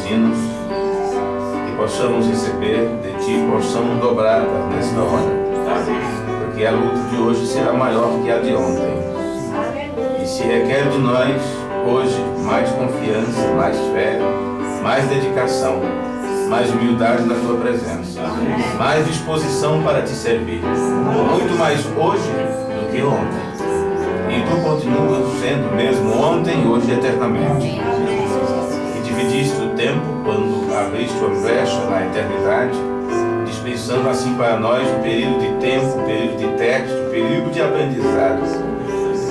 hinos, que possamos receber de Ti porção dobrada nesta hora, porque a luta de hoje será maior que a de ontem, e se requer de nós hoje mais confiança, mais fé, mais dedicação, mais humildade na Tua presença, mais disposição para Te servir, muito mais hoje do que ontem. E Tu continuas sendo mesmo ontem, hoje e eternamente. E dividiste o tempo quando abriste a brecha na eternidade, dispensando assim para nós um período de tempo, um período de teste, um período de aprendizado,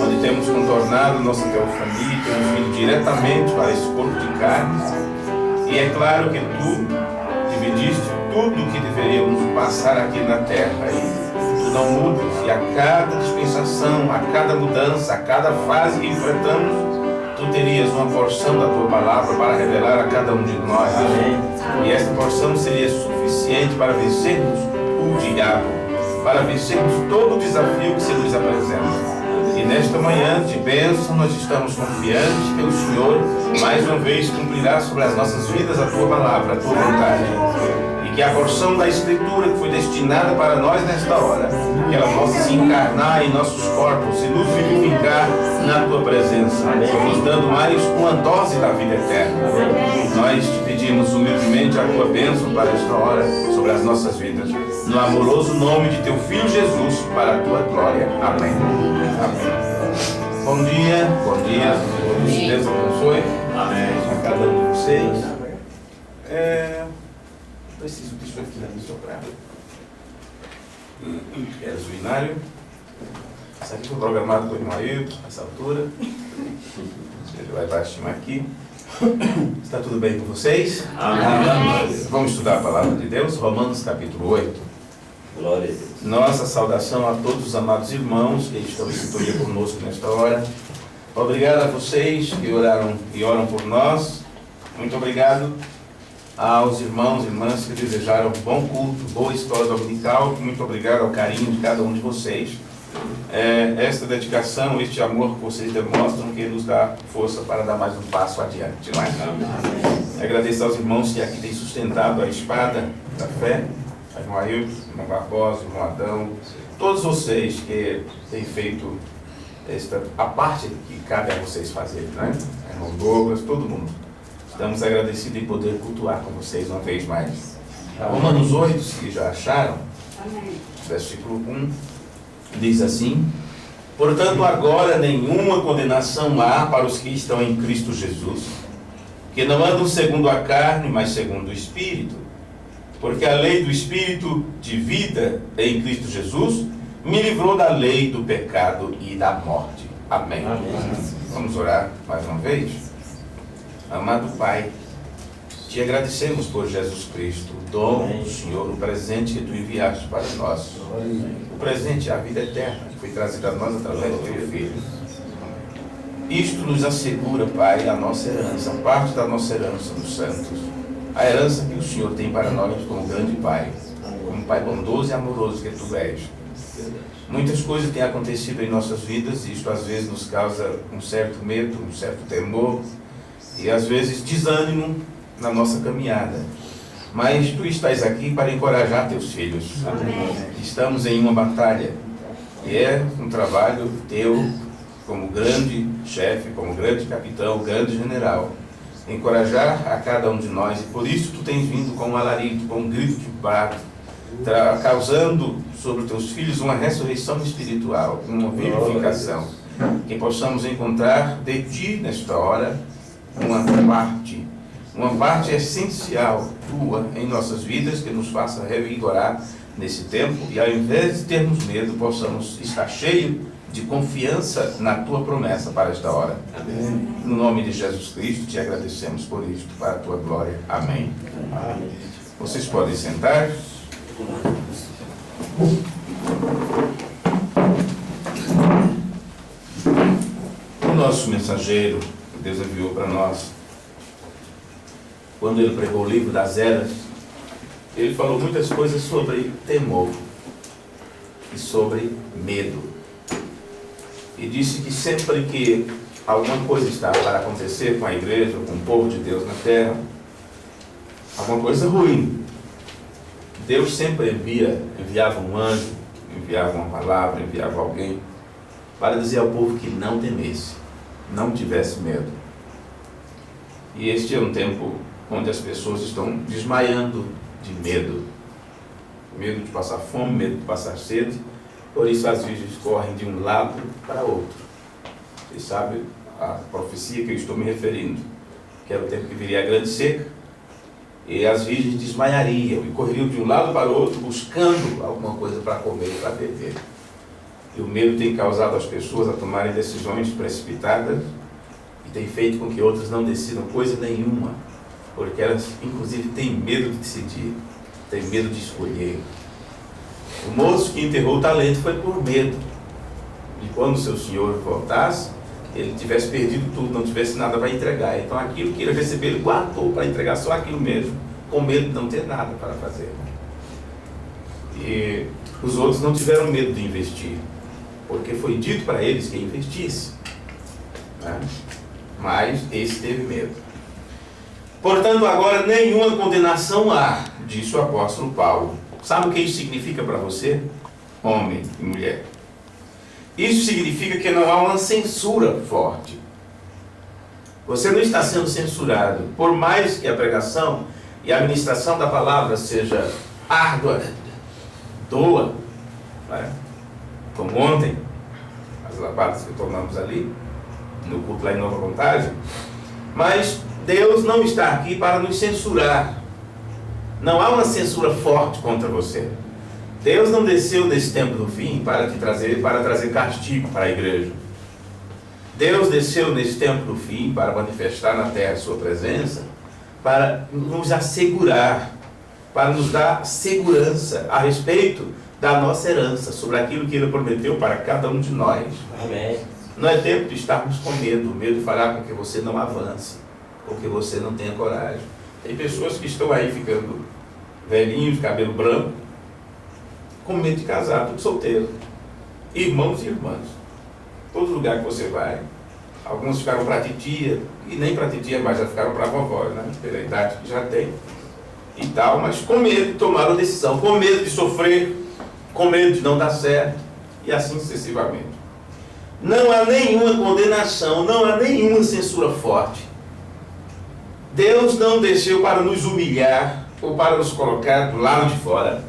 onde temos contornado nossa teofania, temos vindo diretamente para esse corpo de carne. E é claro que Tu dividiste tudo o que deveríamos passar aqui na terra. E Tu não mudas, e a cada dispensação, a cada mudança, a cada fase que enfrentamos, Tu terias uma porção da Tua palavra para revelar a cada um de nós. E esta porção seria suficiente para vencermos o diabo, para vencermos todo o desafio que se nos apresenta. E nesta manhã de bênção nós estamos confiantes que o Senhor mais uma vez cumprirá sobre as nossas vidas a Tua palavra, a Tua vontade. E que a porção da Escritura que foi destinada para nós nesta hora, que ela possa se encarnar em nossos corpos e nos vivificar na Tua presença, nos dando mais uma dose da vida eterna. Nós te pedimos humildemente a Tua bênção para esta hora sobre as nossas vidas, no amoroso nome de Teu Filho Jesus, para a Tua glória. Amém. Amém. Bom dia, Deus abençoe a cada um de vocês. Preciso disso aqui na minha soprada. Quero o binário. Isso aqui foi programado por Maílton, nessa altura. Ele vai baixar aqui. Está tudo bem com vocês? Amém. Vamos estudar a palavra de Deus, Romanos capítulo 8. Glória a Deus. Nossa saudação a todos os amados irmãos que estão em sintonia conosco nesta hora. Obrigado a vocês que oraram e oram por nós. Muito obrigado aos irmãos e irmãs que desejaram bom culto, boa escola dominical. Muito obrigado ao carinho de cada um de vocês. Esta dedicação, este amor que vocês demonstram que nos dá força para dar mais um passo adiante. Não é? Agradeço aos irmãos que aqui têm sustentado a espada da fé. Irmão Ailton, irmão Barbosa, irmão Adão, todos vocês que têm feito a parte que cabe a vocês fazerem, né? Irmão Douglas, todo mundo. Estamos agradecidos em poder cultuar com vocês uma vez mais. Romanos 8, que já acharam, versículo 1, diz assim: portanto, agora nenhuma condenação há para os que estão em Cristo Jesus, que não andam segundo a carne, mas segundo o Espírito. Porque a lei do Espírito de vida em Cristo Jesus me livrou da lei do pecado e da morte. Amém. Amém. Vamos orar mais uma vez? Amado Pai, te agradecemos por Jesus Cristo, o dom do Senhor, o presente que Tu enviaste para nós. O presente é a vida eterna, que foi trazida a nós através do Teu Filho. Isto nos assegura, Pai, a nossa herança, parte da nossa herança dos santos. A herança que o Senhor tem para nós como grande Pai, como Pai bondoso e amoroso que Tu és. Muitas coisas têm acontecido em nossas vidas e isto às vezes nos causa um certo medo, um certo temor e às vezes desânimo na nossa caminhada. Mas Tu estás aqui para encorajar Teus filhos. Amém. Estamos em uma batalha e é um trabalho Teu como grande chefe, como grande capitão, grande general. Encorajar a cada um de nós, e por isso Tu tens vindo com um alarido, com um grito de parto, causando sobre os Teus filhos uma ressurreição espiritual, uma vivificação, que possamos encontrar de Ti nesta hora uma parte essencial Tua em nossas vidas, que nos faça revigorar nesse tempo, e ao invés de termos medo, possamos estar cheios de confiança na Tua promessa para esta hora. Amém. No nome de Jesus Cristo, Te agradecemos por isto, para a Tua glória. Amém. Amém. Vocês podem sentar. O nosso mensageiro, que Deus enviou para nós, quando ele pregou o livro das Eras, ele falou muitas coisas sobre temor e sobre medo. E disse que sempre que alguma coisa está para acontecer com a igreja, com o povo de Deus na terra, alguma coisa ruim. Deus sempre enviava um anjo, enviava uma palavra, enviava alguém para dizer ao povo que não temesse, não tivesse medo. E este é um tempo onde as pessoas estão desmaiando de medo. Medo de passar fome, medo de passar sede. Por isso as virgens correm de um lado para outro. Vocês sabem a profecia que eu estou me referindo, que era o tempo que viria a grande seca, e as virgens desmaiariam e correriam de um lado para o outro buscando alguma coisa para comer, para beber. E o medo tem causado as pessoas a tomarem decisões precipitadas e tem feito com que outras não decidam coisa nenhuma, porque elas inclusive têm medo de decidir, têm medo de escolher. O moço que enterrou o talento foi por medo de quando seu senhor voltasse, ele tivesse perdido tudo, não tivesse nada para entregar. Então aquilo que ele recebeu, ele guardou para entregar só aquilo mesmo, com medo de não ter nada para fazer. E os outros não tiveram medo de investir, porque foi dito para eles que investisse, né? Mas esse teve medo. Portanto, agora nenhuma condenação há, disse o apóstolo Paulo. Sabe o que isso significa para você, homem e mulher? Isso significa que não há uma censura forte. Você não está sendo censurado. Por mais que a pregação e a ministração da palavra seja árdua, doa, né? Como ontem, as lapadas que tomamos ali, no culto lá em Nova Contagem. Mas Deus não está aqui para nos censurar. Não há uma censura forte contra você. Deus não desceu nesse tempo do fim para trazer castigo para a igreja. Deus desceu nesse tempo do fim para manifestar na terra a sua presença, para nos assegurar, para nos dar segurança a respeito da nossa herança, sobre aquilo que Ele prometeu para cada um de nós. Amém. Não é tempo de estarmos com medo. O medo fará com que você não avance, ou que você não tenha coragem. Tem pessoas que estão aí ficando velhinhos, cabelo branco, com medo de casar, tudo solteiro. Irmãos e irmãs. Todo lugar que você vai. Alguns ficaram para titia, e nem para titia, mas já ficaram para vovó, né? Pela idade que já tem. E tal, mas com medo de tomar uma decisão, com medo de sofrer, com medo de não dar certo, e assim sucessivamente. Não há nenhuma condenação, não há nenhuma censura forte. Deus não desceu para nos humilhar, ou para nos colocar do lado de fora.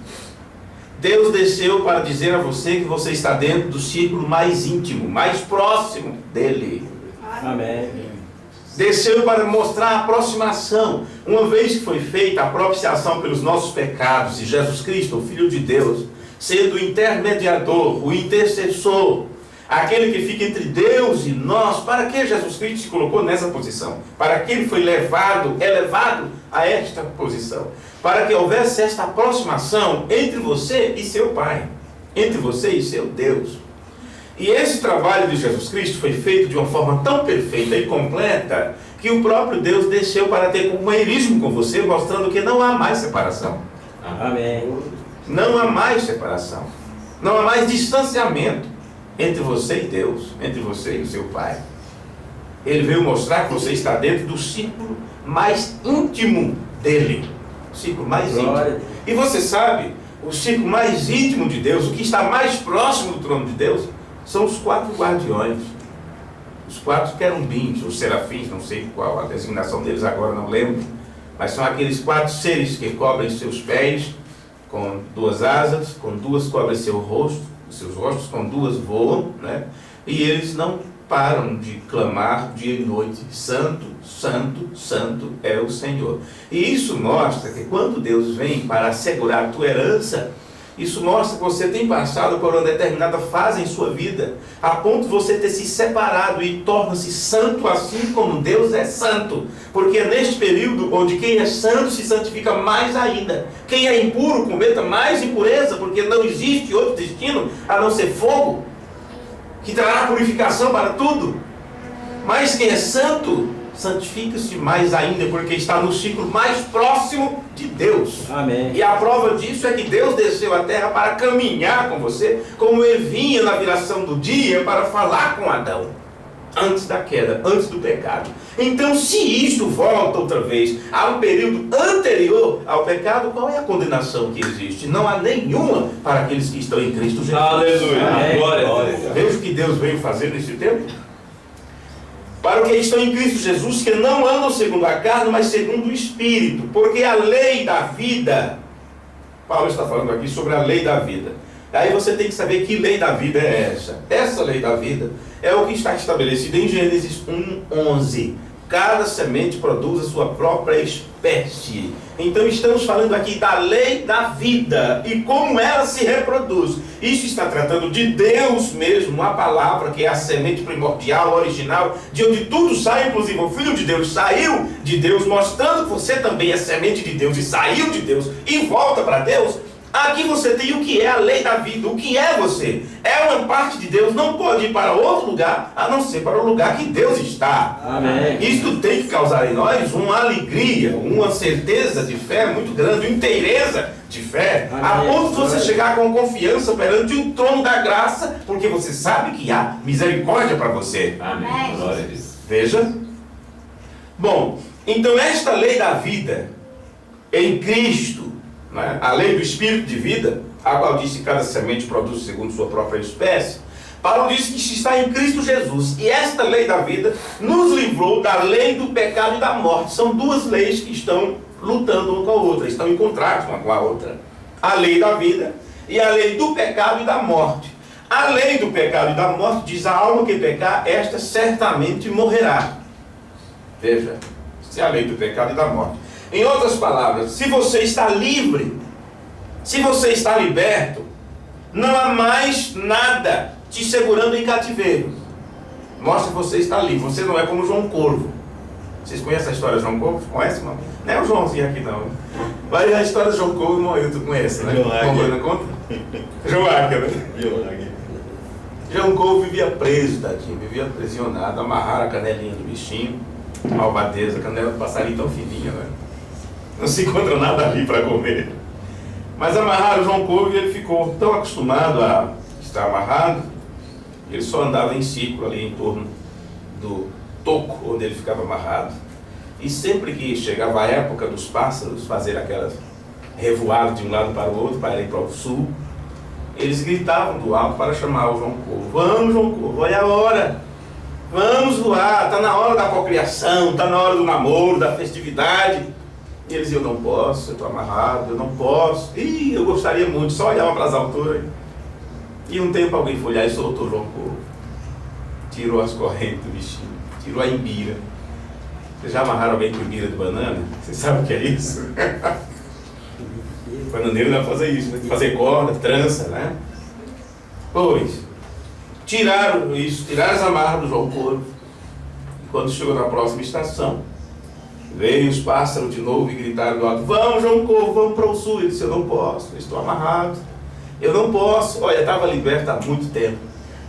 Deus desceu para dizer a você que você está dentro do círculo mais íntimo, mais próximo dele. Amém. Desceu para mostrar a aproximação. Uma vez que foi feita a propiciação pelos nossos pecados, e Jesus Cristo, o Filho de Deus, sendo o intermediador, o intercessor, aquele que fica entre Deus e nós, para que Jesus Cristo se colocou nessa posição? Para que ele foi elevado a esta posição? Para que houvesse esta aproximação entre você e seu Pai, entre você e seu Deus. E esse trabalho de Jesus Cristo foi feito de uma forma tão perfeita e completa, que o próprio Deus desceu para ter companheirismo com você, mostrando que não há mais separação. Amém. Não há mais separação. Não há mais distanciamento entre você e Deus, entre você e o seu Pai. Ele veio mostrar que você está dentro do círculo mais íntimo dele. O círculo mais íntimo. E você sabe, o círculo mais íntimo de Deus, o que está mais próximo do trono de Deus, são os 4 guardiões. Os 4 querubins, os serafins, não sei qual a designação deles agora, não lembro. Mas são aqueles 4 seres que cobrem seus pés com 2 asas, com 2 cobrem seu rosto, seus rostos, com 2 voam, né? E eles não param de clamar dia e noite: Santo, Santo, Santo é o Senhor. E isso mostra que quando Deus vem para assegurar a tua herança, isso mostra que você tem passado por uma determinada fase em sua vida, a ponto de você ter se separado e torna-se santo assim como Deus é santo. Porque é neste período onde quem é santo se santifica mais ainda. Quem é impuro cometa mais impureza, porque não existe outro destino a não ser fogo, que trará purificação para tudo. Mas quem é santo, santifica-se mais ainda, porque está no ciclo mais próximo de Deus. Amém. E a prova disso é que Deus desceu à terra para caminhar com você, como ele vinha na viração do dia para falar com Adão, antes da queda, antes do pecado. Então, se isto volta outra vez a um período anterior anterior ao pecado, qual é a condenação que existe? Não há nenhuma para aqueles que estão em Cristo Jesus. Aleluia. Amém. Glória a Deus. Veja o que Deus veio fazer nesse tempo. Para os que estão em Cristo Jesus, que não andam segundo a carne, mas segundo o Espírito. Porque a lei da vida, Paulo está falando aqui sobre a lei da vida. Aí você tem que saber que lei da vida é essa. Essa lei da vida é o que está estabelecido em Gênesis 1:11. Cada semente produz a sua própria espécie. Então estamos falando aqui da lei da vida e como ela se reproduz. Isso está tratando de Deus mesmo, a palavra que é a semente primordial, original, de onde tudo sai, inclusive o Filho de Deus saiu de Deus, mostrando que você também é semente de Deus e saiu de Deus e volta para Deus. Aqui você tem o que é a lei da vida, o que é você. É uma parte de Deus, não pode ir para outro lugar, a não ser para o lugar que Deus está. Amém. Isto tem que causar em nós uma alegria, uma certeza de fé muito grande, uma inteireza de fé, a Amém. ponto de você chegar com confiança perante o trono da graça, porque você sabe que há misericórdia para você. Amém. Glória a Deus. Veja. Bom, então esta lei da vida em Cristo, né? A lei do Espírito de vida, a qual diz que cada semente produz segundo sua própria espécie, Paulo diz que está em Cristo Jesus. E esta lei da vida nos livrou da lei do pecado e da morte. São duas leis que estão lutando uma com a outra, estão em contraste uma com a outra. A lei da vida e a lei do pecado e da morte. A lei do pecado e da morte diz: a alma que pecar, esta certamente morrerá. Veja, isso é a lei do pecado e da morte. Em outras palavras, se você está livre, se você está liberto, não há mais nada te segurando em cativeiro. Mostra que você está livre. Você não é como João Corvo. Vocês conhecem a história de João Corvo? Conhece, não? Não é o Joãozinho aqui, não. Mas a história de João Corvo, irmão, tu conhece, né? João Águia. Como não conta? João Águia, né? João Corvo vivia preso, tadinho. Vivia aprisionado. Amarraram a canelinha do bichinho. Malvadeza, canela do passarinho tão fininha, né? Não se encontra nada ali para comer. Mas amarraram o João Corvo e ele ficou tão acostumado a estar amarrado, ele só andava em círculo ali em torno do toco onde ele ficava amarrado. E sempre que chegava a época dos pássaros fazer aquelas revoadas de um lado para o outro, para ir para o sul, eles gritavam do alto para chamar o João Corvo: vamos, João Corvo, olha a hora, vamos voar, está na hora da cocriação, está na hora do namoro, da festividade. E eles diziam: eu não posso, eu estou amarrado, eu não posso. Ih, eu gostaria muito, só olhava para as alturas. E um tempo alguém foi olhar e soltou o João Corvo. Tirou as correntes do bichinho, tirou a imbira. Vocês já amarraram alguém com imbira de banana? Vocês sabem o que é isso? O bananeiro não vai fazer isso, vai fazer corda, trança, né? Pois, tiraram isso, tiraram as amarras do João Corvo. E quando chegou na próxima estação, veio os pássaros de novo e gritaram do alto: vamos, João Corvo, vamos para o sul. Ele disse: eu não posso, eu estou amarrado, eu não posso. Olha, estava liberto há muito tempo,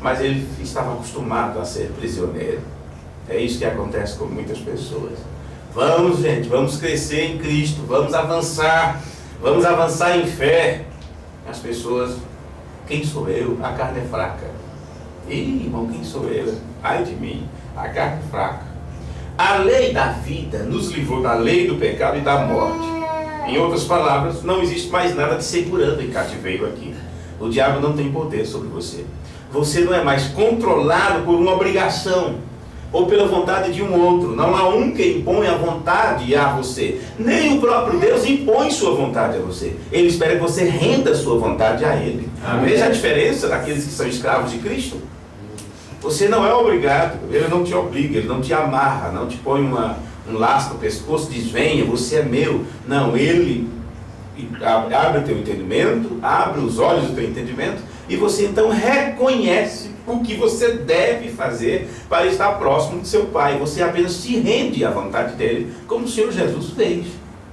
mas ele estava acostumado a ser prisioneiro. É isso que acontece com muitas pessoas. Vamos, gente, vamos crescer em Cristo, vamos avançar em fé. As pessoas: quem sou eu? A carne é fraca. Ih, irmão, quem sou eu? Ai de mim, a carne é fraca. A lei da vida nos livrou da lei do pecado e da morte. Em outras palavras, não existe mais nada te segurando em cativeiro aqui. O diabo não tem poder sobre você. Você não é mais controlado por uma obrigação ou pela vontade de um outro. Não há um que impõe a vontade a você. Nem o próprio Deus impõe sua vontade a você. Ele espera que você renda sua vontade a Ele. Amém. Veja a diferença daqueles que são escravos de Cristo. Você não é obrigado, Ele não te obriga, Ele não te amarra, não te põe um laço no pescoço, diz: venha, você é meu. Não, Ele abre o teu entendimento, abre os olhos do teu entendimento, e você então reconhece o que você deve fazer para estar próximo de seu Pai. Você apenas se rende à vontade dEle, como o Senhor Jesus fez.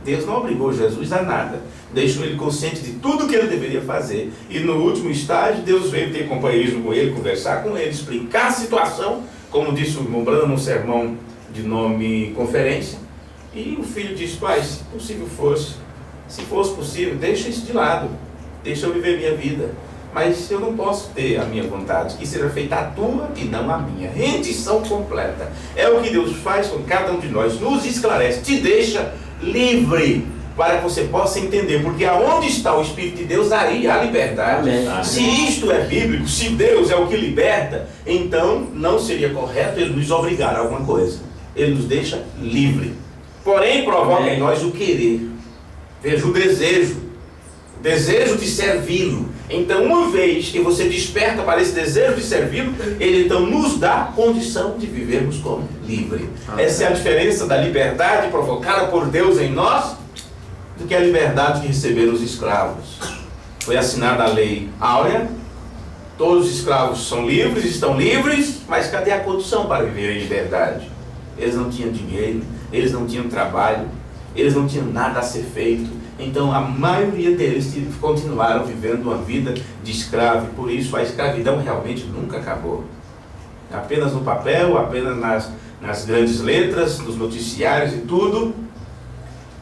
Deus não obrigou Jesus a nada, deixou ele consciente de tudo que ele deveria fazer. E no último estágio, Deus veio ter companheirismo com ele, conversar com ele, explicar a situação, como disse o irmão Branham num sermão de nome Conferência. E o filho disse: pai, se possível fosse, se fosse possível, deixa isso de lado, deixa eu viver minha vida. Mas eu não posso ter a minha vontade, que seja feita a tua e não a minha. Rendição completa. É o que Deus faz com cada um de nós, nos esclarece, te deixa livre para que você possa entender, porque aonde está o Espírito de Deus, aí há liberdade. Amém. Se isto é bíblico, se Deus é o que liberta, então não seria correto Ele nos obrigar a alguma coisa. Ele nos deixa livre. Porém, provoca em nós o querer. Veja, o desejo de servi-lo. Então, uma vez que você desperta para esse desejo de servi-lo, Ele então nos dá condição de vivermos como livre. Essa é a diferença da liberdade provocada por Deus em nós do que a liberdade que receberam os escravos. Foi assinada a lei áurea, todos os escravos são livres, estão livres, mas cadê a condição para viver em liberdade? Eles não tinham dinheiro, eles não tinham trabalho, eles não tinham nada a ser feito. Então a maioria deles continuaram vivendo uma vida de escravo, e por isso a escravidão realmente nunca acabou. Apenas no papel, apenas nas grandes letras, nos noticiários e tudo.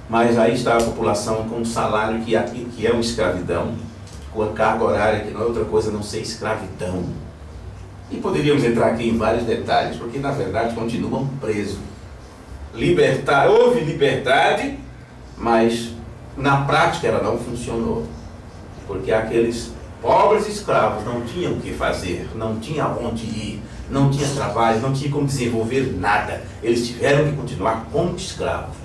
Mas aí está a população com um salário que é uma escravidão, com a carga horária que não é outra coisa a não ser escravidão. E poderíamos entrar aqui em vários detalhes, porque na verdade continuam presos. Houve liberdade, mas na prática ela não funcionou. Porque aqueles pobres escravos não tinham o que fazer, não tinham onde ir, não tinha trabalho, não tinha como desenvolver nada. Eles tiveram que continuar como escravos.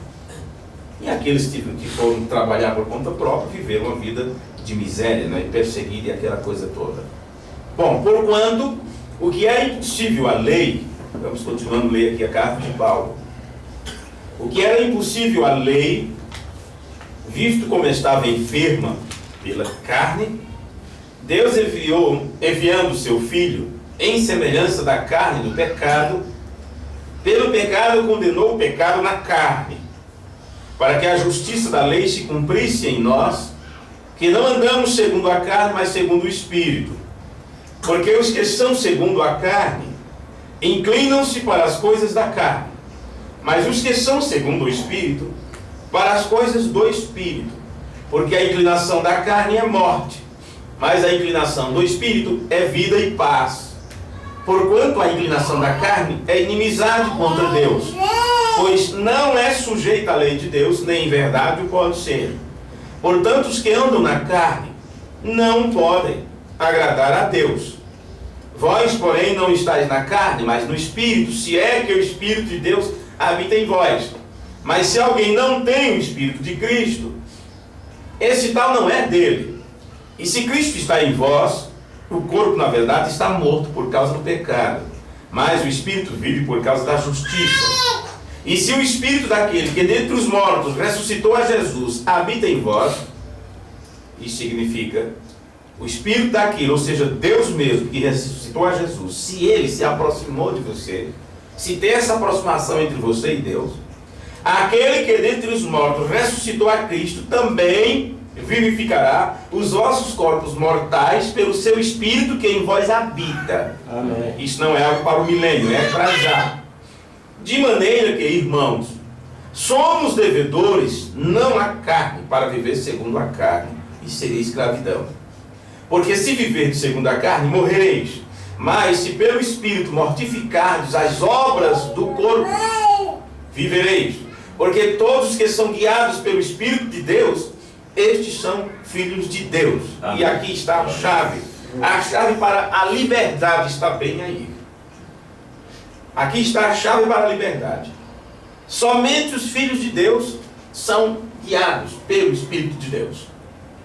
E aqueles que foram trabalhar por conta própria viveram uma vida de miséria, né? Perseguida e aquela coisa toda. Bom, porquanto o que é impossível à lei, vamos continuando a ler aqui a carta de Paulo. O que era impossível à lei, visto como estava enferma pela carne, Deus enviando seu Filho em semelhança da carne do pecado, pelo pecado condenou o pecado na carne, para que a justiça da lei se cumprisse em nós, que não andamos segundo a carne, mas segundo o Espírito. Porque os que são segundo a carne, inclinam-se para as coisas da carne, mas os que são segundo o Espírito, para as coisas do Espírito. Porque a inclinação da carne é morte, mas a inclinação do Espírito é vida e paz. Porquanto a inclinação da carne é inimizade contra Deus, pois não é sujeita à lei de Deus, nem em verdade o pode ser. Portanto, os que andam na carne não podem agradar a Deus. Vós, porém, não estáis na carne, mas no Espírito, se é que o Espírito de Deus habita em vós. Mas se alguém não tem o Espírito de Cristo, esse tal não é dele. E se Cristo está em vós, o corpo, na verdade, está morto por causa do pecado, mas o Espírito vive por causa da justiça. E se o Espírito daquele que dentre os mortos ressuscitou a Jesus habita em vós, isso significa o Espírito daquele, ou seja, Deus mesmo que ressuscitou a Jesus, se ele se aproximou de você, se tem essa aproximação entre você e Deus, aquele que dentre os mortos ressuscitou a Cristo também vivificará os vossos corpos mortais pelo seu Espírito que em vós habita. Amém. Isso não é algo para o milênio, é para já. De maneira que, irmãos, somos devedores não à carne, para viver segundo a carne, e seria escravidão. Porque se viverdes segundo a carne, morrereis. Mas se pelo Espírito mortificardes as obras do corpo, vivereis. Porque todos os que são guiados pelo Espírito de Deus, estes são filhos de Deus. Amém. E aqui está a chave. A chave para a liberdade está bem aí. Aqui está a chave para a liberdade. Somente os filhos de Deus são guiados pelo Espírito de Deus.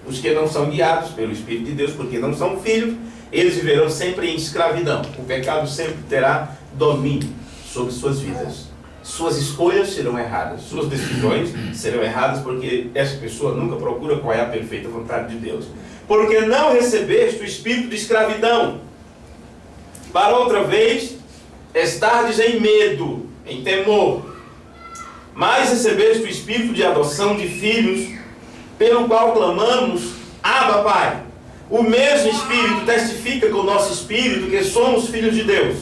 Os que não são guiados pelo Espírito de Deus, porque não são filhos, eles viverão sempre em escravidão. O pecado sempre terá domínio sobre suas vidas. Suas escolhas serão erradas, suas decisões serão erradas, porque essa pessoa nunca procura qual é a perfeita vontade de Deus. Porque não recebeste o espírito de escravidão, para outra vez estardes em medo, em temor, mas recebeste o espírito de adoção de filhos, pelo qual clamamos, Abba, Pai. O mesmo Espírito testifica com o nosso espírito que somos filhos de Deus.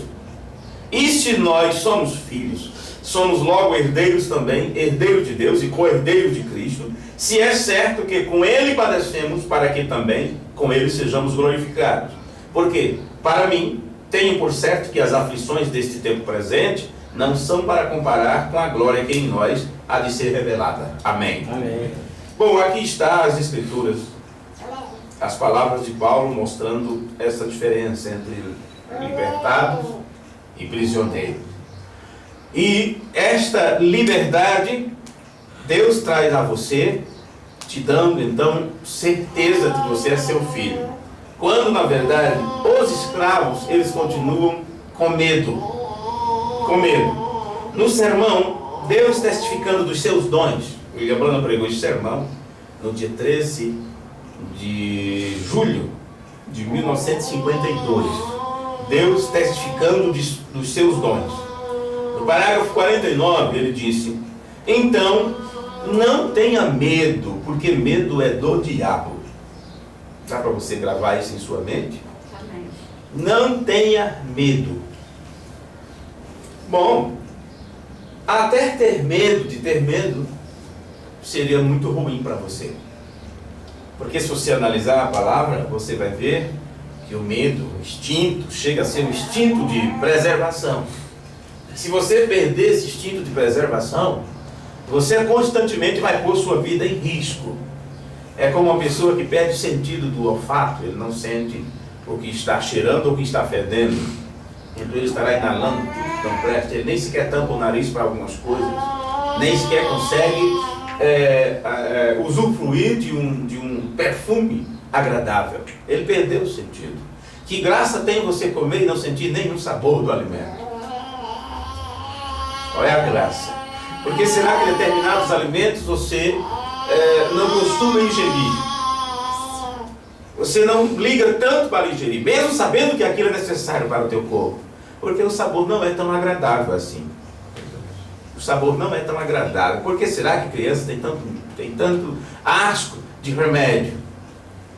E se nós somos filhos, somos logo herdeiros também, herdeiros de Deus e co-herdeiros de Cristo, se é certo que com Ele padecemos, para que também com Ele sejamos glorificados. Porque, para mim, tenho por certo que as aflições deste tempo presente não são para comparar com a glória que em nós há de ser revelada. Amém. Amém. Bom, aqui está as Escrituras, as palavras de Paulo mostrando essa diferença entre libertados e prisioneiros. E esta liberdade Deus traz a você, te dando então certeza de que você é seu filho. Quando na verdade os escravos, eles continuam com medo. Com medo. No sermão, Deus testificando dos seus dons. O William Branham pregou esse sermão no dia 13 de julho de 1952. Deus testificando dos seus dons. No parágrafo 49 ele disse: então não tenha medo, porque medo é do diabo. Dá para você gravar isso em sua mente? Amém. Não tenha medo. Bom, até ter medo seria muito ruim para você. Porque se você analisar a palavra, você vai ver que o medo, o instinto, chega a ser um instinto de preservação. Se você perder esse instinto de preservação, você constantemente vai pôr sua vida em risco. É como uma pessoa que perde o sentido do olfato, ele não sente o que está cheirando ou o que está fedendo. Então ele estará inalando tudo que não presta, ele nem sequer tampa o nariz para algumas coisas, nem sequer consegue usufruir de um perfume agradável. Ele perdeu o sentido. Que graça tem você comer e não sentir nenhum sabor do alimento? Qual é a graça? Porque será que determinados alimentos você não costuma ingerir? Você não liga tanto para ingerir, mesmo sabendo que aquilo é necessário para o teu corpo. Porque o sabor não é tão agradável assim. O sabor não é tão agradável. Por que será que criança tem tanto asco de remédio?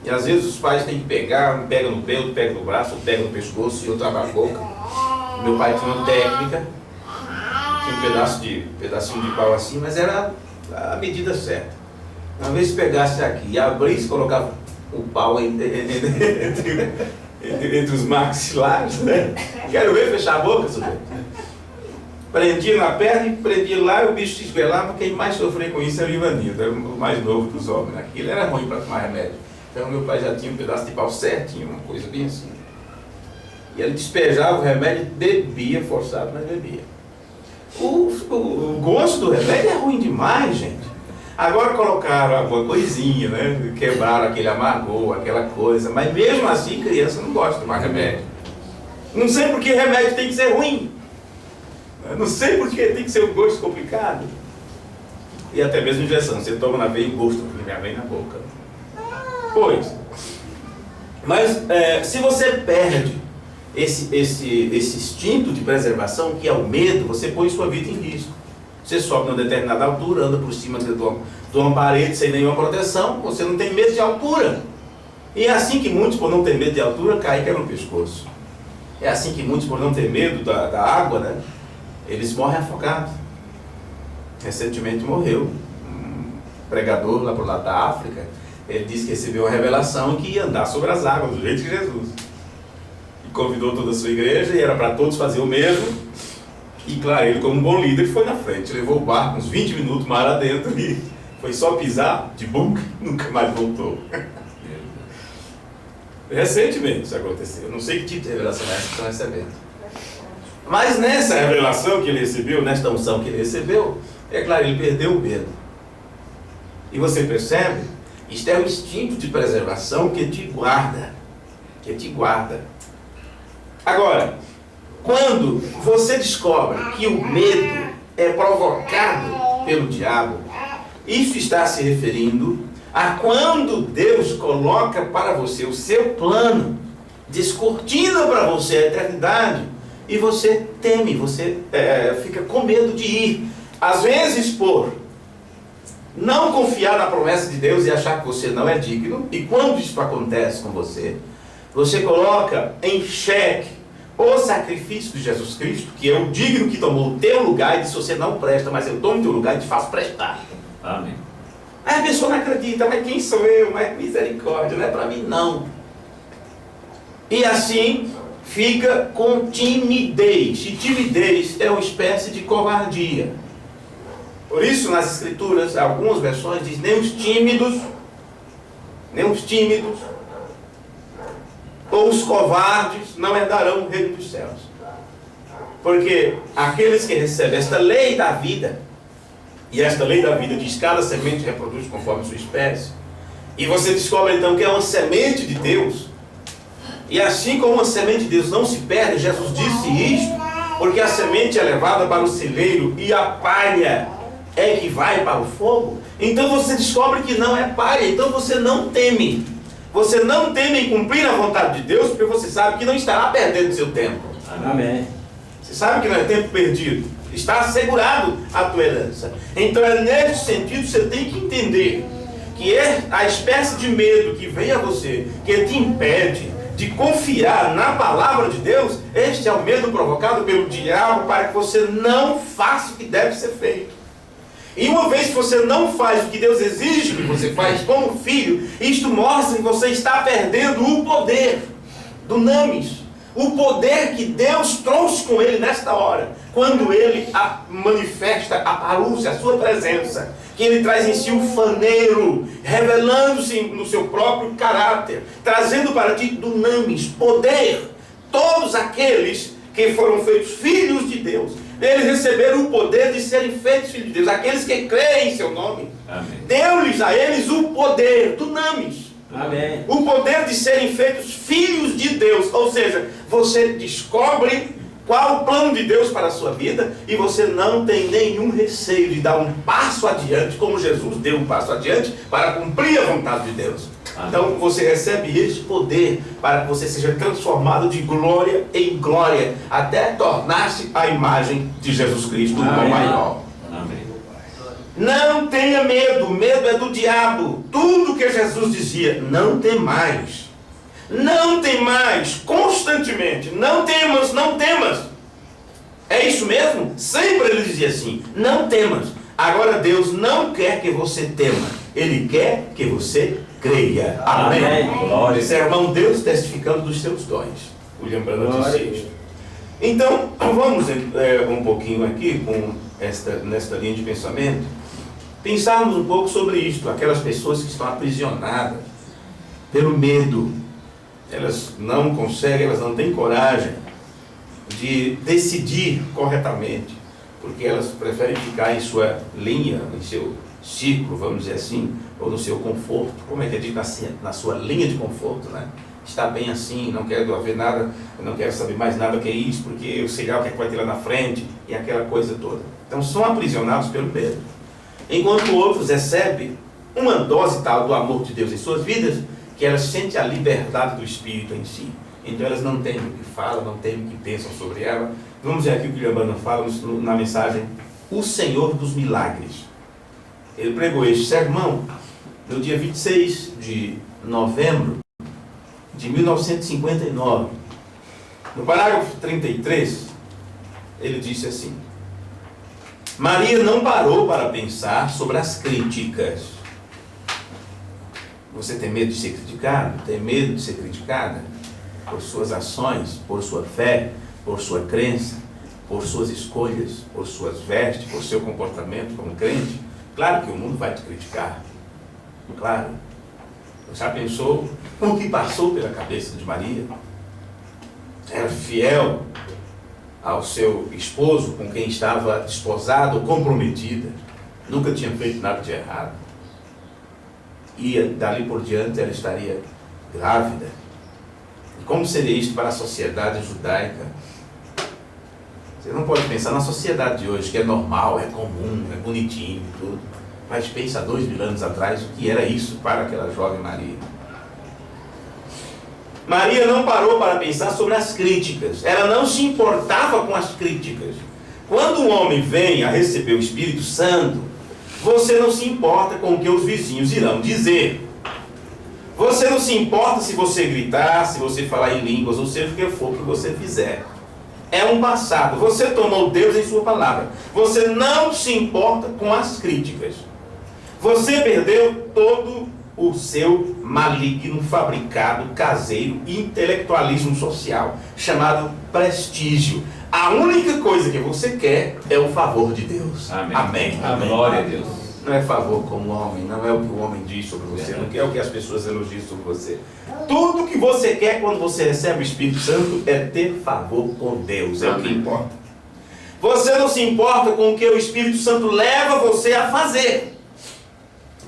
E às vezes os pais têm que pegar, um pega no pé, outro pega no braço, outro pega no pescoço e outro abre a boca. Meu pai tinha uma técnica, tinha um pedacinho de pau assim, mas era a medida certa. Uma vez que pegasse aqui, abrisse, colocava o pau entre os maxilares, né? Quero ver fechar a boca, sujeito. Prendia na perna e prendia lá e o bicho se esguelava. Quem mais sofria com isso era o Ivanildo, era o mais novo dos homens. Aquilo era ruim para tomar remédio. Então meu pai já tinha um pedaço de pau certinho, uma coisa bem assim. E ele despejava o remédio e bebia, forçado, mas bebia. O gosto do remédio é ruim demais, gente. Agora colocaram alguma coisinha, né? Quebraram aquele amargor, aquela coisa. Mas mesmo assim, criança não gosta de tomar remédio. Não sei por que remédio tem que ser ruim. Não sei por que tem que ser um gosto complicado. E até mesmo injeção. Você toma na veia e gosta, porque já vem na boca. Pois. Mas se você perde esse instinto de preservação, que é o medo, você põe sua vida em risco. Você sobe numa determinada altura, anda por cima de uma parede sem nenhuma proteção, você não tem medo de altura. E é assim que muitos, por não ter medo de altura, caem e quebram no pescoço. É assim que muitos, por não ter medo da água, né, eles morrem afogados. Recentemente morreu um pregador lá pro lado da África. Ele disse que recebeu uma revelação que ia andar sobre as águas, do jeito de Jesus. E convidou toda a sua igreja, e era para todos fazer o mesmo. E claro, ele como um bom líder foi na frente, levou o barco uns 20 minutos mar adentro e foi só pisar de bunker, nunca mais voltou. Recentemente isso aconteceu. Não sei que tipo de revelação é essa que estão recebendo. Mas nessa revelação que ele recebeu, nesta unção que ele recebeu, é claro, ele perdeu o medo. E você percebe? Isto é o instinto de preservação que te guarda. Que te guarda. Agora, quando você descobre que o medo é provocado pelo diabo, isso está se referindo a quando Deus coloca para você o seu plano, descortina para você a eternidade, e você teme, você fica com medo de ir. Às vezes por não confiar na promessa de Deus e achar que você não é digno, e quando isso acontece com você, você coloca em xeque o sacrifício de Jesus Cristo, que é o digno que tomou o teu lugar e disse: você não presta, mas eu tomo o teu lugar e te faço prestar. Amém. Aí a pessoa não acredita: mas quem sou eu? Mas misericórdia, não é para mim não. E assim fica com timidez. E timidez é uma espécie de covardia. Por isso, nas Escrituras, algumas versões dizem, nem os tímidos, ou os covardes não herdarão o reino dos céus. Porque aqueles que recebem esta lei da vida, e esta lei da vida diz, cada semente reproduz conforme sua espécie, e você descobre então que é uma semente de Deus, e assim como uma semente de Deus não se perde, Jesus disse isto, porque a semente é levada para o celeiro e a palha é que vai para o fogo. Então você descobre que não é palha, então você não teme. Você não teme em cumprir a vontade de Deus, porque você sabe que não estará perdendo seu tempo. Amém. Você sabe que não é tempo perdido. Está assegurado a tua herança. Então é nesse sentido que você tem que entender que é a espécie de medo que vem a você, que te impede de confiar na palavra de Deus. Este é o medo provocado pelo diabo para que você não faça o que deve ser feito. E uma vez que você não faz o que Deus exige que você faz como filho, isto mostra que você está perdendo o poder do Namis. O poder que Deus trouxe com ele nesta hora, quando ele manifesta a parúcia, a sua presença, que ele traz em si um faneiro, revelando-se no seu próprio caráter, trazendo para ti dunamis, poder. Todos aqueles que foram feitos filhos de Deus, eles receberam o poder de serem feitos filhos de Deus. Aqueles que creem em seu nome, deu-lhes a eles o poder, dunamis. Amém. O poder de serem feitos filhos de Deus. Ou seja, você descobre qual o plano de Deus para a sua vida e você não tem nenhum receio de dar um passo adiante, como Jesus deu um passo adiante para cumprir a vontade de Deus. Amém. Então você recebe este poder para que você seja transformado de glória em glória, até tornar-se a imagem de Jesus Cristo, o maior. Amém. Não tenha medo, medo é do diabo. Tudo que Jesus dizia, não temais. Não temais, constantemente. Não temas, não temas. É isso mesmo? Sempre ele dizia assim, não temas. Agora Deus não quer que você tema. Ele quer que você creia. Amém. Amém. Esse é o irmão Deus testificando dos seus dons. William Branham disse isto. Então, vamos um pouquinho aqui nesta linha de pensamento. Pensarmos um pouco sobre isto. Aquelas pessoas que estão aprisionadas pelo medo. Elas não conseguem, elas não têm coragem de decidir corretamente, porque elas preferem ficar em sua linha, em seu ciclo, vamos dizer assim, ou no seu conforto. Como é que é dito? Na sua linha de conforto, né? Está bem assim, não quero ver nada, não quero saber mais nada que isso, porque eu sei lá o que é que vai ter lá na frente, e aquela coisa toda. Então são aprisionados pelo medo. Enquanto outros recebem uma dose tal do amor de Deus em suas vidas, que elas sentem a liberdade do Espírito em si. Então elas não temem o que falam, não temem o que pensam sobre ela. Vamos ver aqui o que o William Branham fala na mensagem O Senhor dos Milagres. Ele pregou este sermão no dia 26 de novembro de 1959. No parágrafo 33, ele disse assim: Maria não parou para pensar sobre as críticas. Você tem medo de ser criticado? Tem medo de ser criticada? Por suas ações, por sua fé, por sua crença, por suas escolhas, por suas vestes, por seu comportamento como crente? Claro que o mundo vai te criticar. Claro. Você já pensou o que passou pela cabeça de Maria? Era fiel ao seu esposo, com quem estava desposada ou comprometida. Nunca tinha feito nada de errado. E dali por diante ela estaria grávida. E como seria isto para a sociedade judaica? Você não pode pensar na sociedade de hoje, que é normal, é comum, é bonitinho e tudo. Mas pensa 2000 anos atrás o que era isso para aquela jovem Maria. Maria não parou para pensar sobre as críticas. Ela não se importava com as críticas. Quando um homem vem a receber o Espírito Santo, você não se importa com o que os vizinhos irão dizer. Você não se importa se você gritar, se você falar em línguas, ou seja, o que for que você fizer. É um passado. Você tomou Deus em sua palavra. Você não se importa com as críticas. Você perdeu todo o seu maligno, fabricado, caseiro intelectualismo social, chamado prestígio. A única coisa que você quer é o favor de Deus. Amém. Amém. Amém. Glória a Deus. Não é favor como homem, não é o que o homem diz sobre você, não é o que as pessoas elogiam sobre você. Tudo que você quer quando você recebe o Espírito Santo é ter favor com Deus, é o que importa. Você não se importa com o que o Espírito Santo leva você a fazer.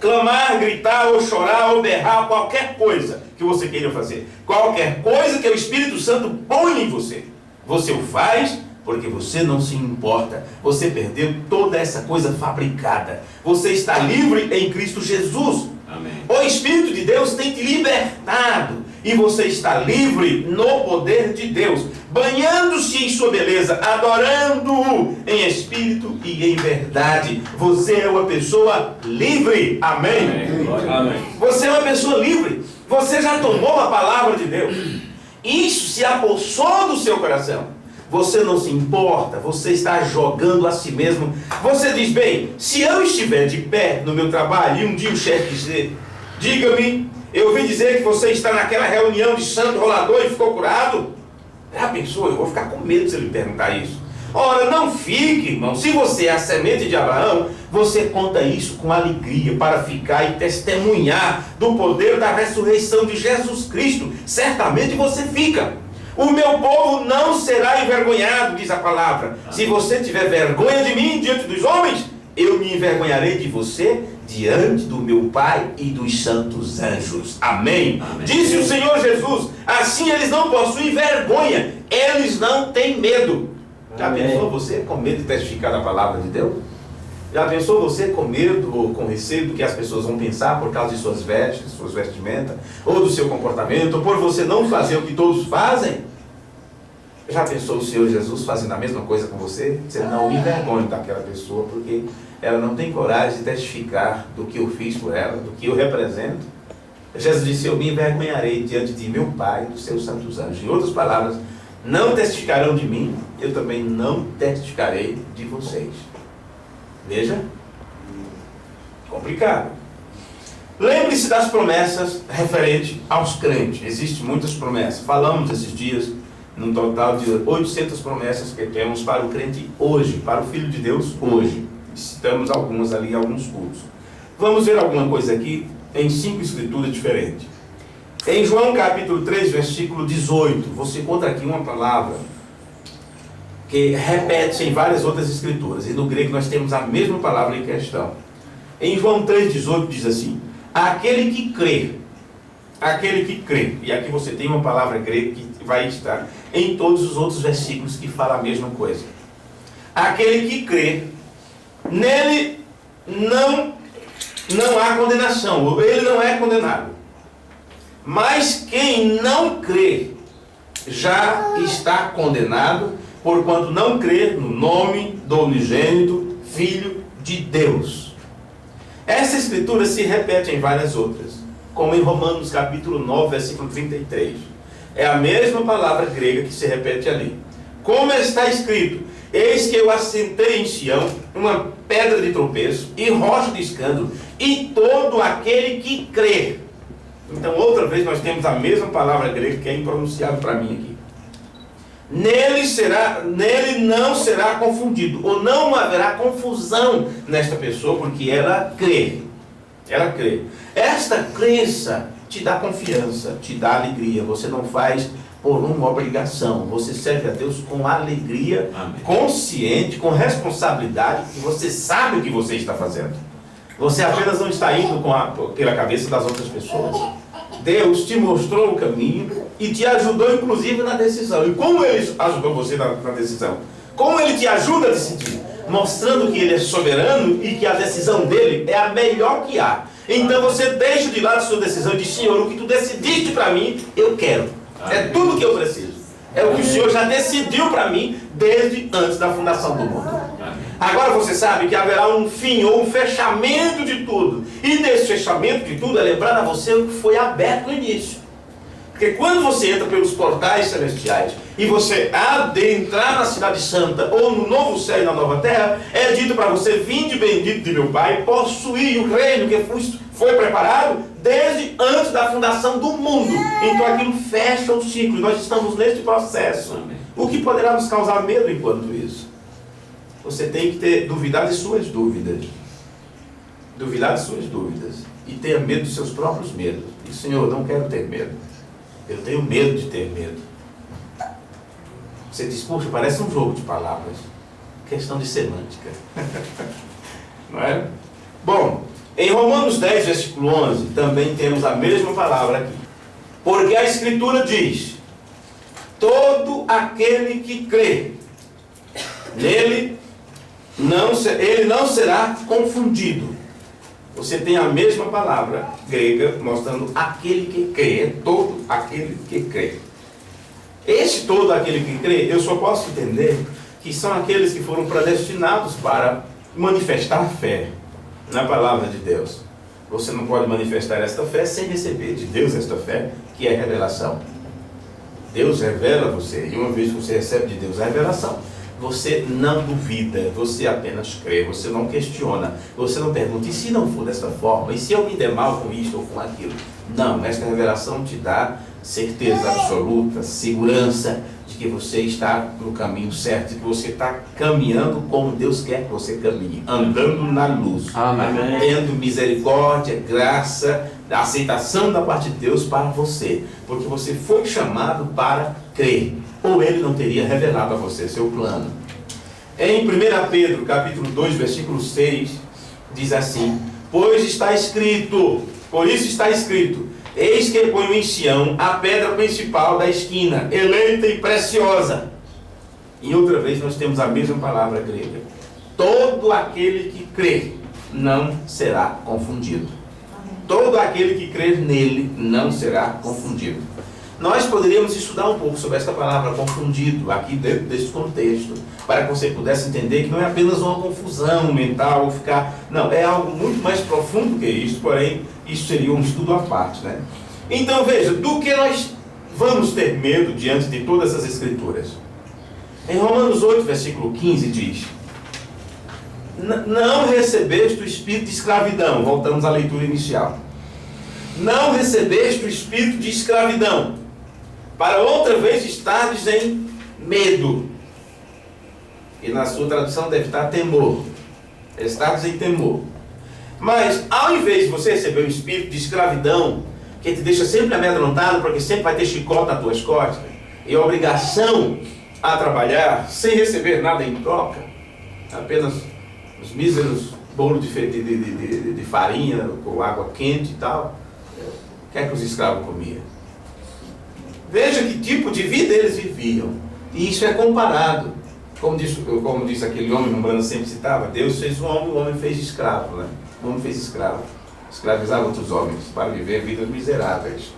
Clamar, gritar, ou chorar, ou berrar, qualquer coisa que você queira fazer. Qualquer coisa que o Espírito Santo põe em você. Você o faz porque você não se importa. Você perdeu toda essa coisa fabricada. Você está livre em Cristo Jesus. Amém. O Espírito de Deus tem te libertado. E você está livre no poder de Deus, banhando-se em sua beleza, adorando-o em espírito e em verdade. Você é uma pessoa livre. Amém? Amém. Amém. Você é uma pessoa livre. Você já tomou a palavra de Deus. Isso se apossou do seu coração. Você não se importa, você está jogando a si mesmo. Você diz, bem, se eu estiver de pé no meu trabalho e um dia o chefe dizer, diga-me, eu ouvi dizer que você está naquela reunião de santo rolador e ficou curado. Já pensou? Eu vou ficar com medo se ele perguntar isso. Ora, não fique, irmão. Se você é a semente de Abraão, você conta isso com alegria para ficar e testemunhar do poder da ressurreição de Jesus Cristo. Certamente você fica. O meu povo não será envergonhado, diz a palavra. Se você tiver vergonha de mim diante dos homens, eu me envergonharei de você diante do meu Pai e dos santos anjos. Amém? Amém. Disse o Senhor Jesus, assim eles não possuem vergonha, eles não têm medo. Já Amém. pensou você com medo de testificar a palavra de Deus? Já pensou você com medo ou com receio do que as pessoas vão pensar por causa de suas vestes, suas vestimentas, ou do seu comportamento, ou por você não fazer o que todos fazem? Já pensou o Senhor Jesus fazendo a mesma coisa com você? Você não envergonhe daquela pessoa, porque ela não tem coragem de testificar do que eu fiz por ela, do que eu represento. Jesus disse, eu me envergonharei diante de meu Pai e dos seus santos anjos. Em outras palavras, não testificarão de mim, eu também não testificarei de vocês. Veja, complicado. Lembre-se das promessas referentes aos crentes. Existem muitas promessas. Falamos esses dias, num total de 800 promessas que temos para o crente hoje, para o Filho de Deus hoje. Citamos algumas ali em alguns cultos. Vamos ver alguma coisa aqui em 5 escrituras diferentes. Em João capítulo 3, versículo 18, você encontra aqui uma palavra que repete-se em várias outras escrituras. E no grego nós temos a mesma palavra em questão. Em João 3,18 diz assim, aquele que crê, e aqui você tem uma palavra grega que vai estar em todos os outros versículos que fala a mesma coisa. Aquele que crê, nele não há condenação, ele não é condenado. Mas quem não crê já está condenado, porquanto não crê no nome do unigênito Filho de Deus. Essa escritura se repete em várias outras, como em Romanos capítulo 9, versículo 33. É a mesma palavra grega que se repete ali. Como está escrito, eis que eu assentei em Sião uma pedra de tropeço e rocha de escândalo, e todo aquele que crê. Então, outra vez, nós temos a mesma palavra grega que é impronunciável para mim aqui. Nele não será confundido, ou não haverá confusão nesta pessoa, porque ela crê. Ela crê. Esta crença te dá confiança, te dá alegria. Você não faz por uma obrigação. Você serve a Deus com alegria, Amém. Consciente, com responsabilidade, e você sabe o que você está fazendo. Você apenas não está indo pela cabeça das outras pessoas. Deus te mostrou o caminho e te ajudou inclusive na decisão. E como Ele ajudou você na decisão? Como Ele te ajuda a decidir? Mostrando que Ele é soberano e que a decisão dele é a melhor que há. Então você deixa de lado a sua decisão e diz, Senhor, o que tu decidiste para mim, eu quero. É tudo que eu preciso. É o que o Senhor já decidiu para mim desde antes da fundação do mundo. Agora você sabe que haverá um fim ou um fechamento de tudo. E nesse fechamento de tudo é lembrado a você o que foi aberto no início. Porque quando você entra pelos portais celestiais e você há de entrar na cidade santa ou no novo céu e na nova terra, é dito para você, vinde bendito de meu Pai, possuir o reino que foi preparado desde antes da fundação do mundo. Então aquilo fecha o ciclo. Nós estamos neste processo. O que poderá nos causar medo enquanto isso? Você tem que duvidar de suas dúvidas. Duvidar de suas dúvidas. E ter medo dos seus próprios medos. E, Senhor, eu não quero ter medo. Eu tenho medo de ter medo. Você diz, puxa, parece um jogo de palavras. Questão de semântica. Não é? Bom, em Romanos 10, versículo 11, também temos a mesma palavra aqui. Porque a Escritura diz, todo aquele que crê nele, ele não será confundido. Você tem a mesma palavra grega, mostrando aquele que crê, é todo aquele que crê. Esse todo aquele que crê, eu só posso entender que são aqueles que foram predestinados para manifestar fé na palavra de Deus. Você não pode manifestar esta fé sem receber de Deus esta fé, que é revelação. Deus revela você, e uma vez que você recebe de Deus a revelação, você não duvida, você apenas crê, você não questiona, você não pergunta, e se não for desta forma, e se eu me der mal com isto ou com aquilo? Não, esta revelação te dá certeza absoluta, segurança de que você está no caminho certo, de que você está caminhando como Deus quer que você caminhe, andando na luz, Amém. tendo misericórdia, graça, aceitação da parte de Deus para você, porque você foi chamado para crer, ou Ele não teria revelado a você seu plano. Em 1 Pedro, capítulo 2, versículo 6, diz assim, pois está escrito, por isso está escrito, eis que ponho em Sião a pedra principal da esquina, eleita e preciosa. E outra vez nós temos a mesma palavra grega. Todo aquele que crê não será confundido. Todo aquele que crer nele não será confundido. Nós poderíamos estudar um pouco sobre esta palavra confundido, aqui dentro deste contexto, para que você pudesse entender que não é apenas uma confusão mental, ou ficar... Não, é algo muito mais profundo que isso, porém, isso seria um estudo à parte, né? Então, veja, do que nós vamos ter medo diante de todas essas escrituras? Em Romanos 8, versículo 15, diz, não recebeste o espírito de escravidão, voltamos à leitura inicial, não recebeste o espírito de escravidão, para outra vez estardes em medo. E na sua tradução deve estar temor. Estardes em temor. Mas, ao invés de você receber o espírito de escravidão, que te deixa sempre amedrontado, porque sempre vai ter chicote nas tuas costas, e a obrigação a trabalhar, sem receber nada em troca, apenas os míseros bolos de farinha, com água quente e tal, o que é que os escravos comiam? Veja que tipo de vida eles viviam. E isso é comparado. Como disse aquele homem, Rembrandt sempre citava, Deus fez um homem, o homem fez escravo, né? O homem fez escravo. Escravizava outros homens para viver vidas miseráveis.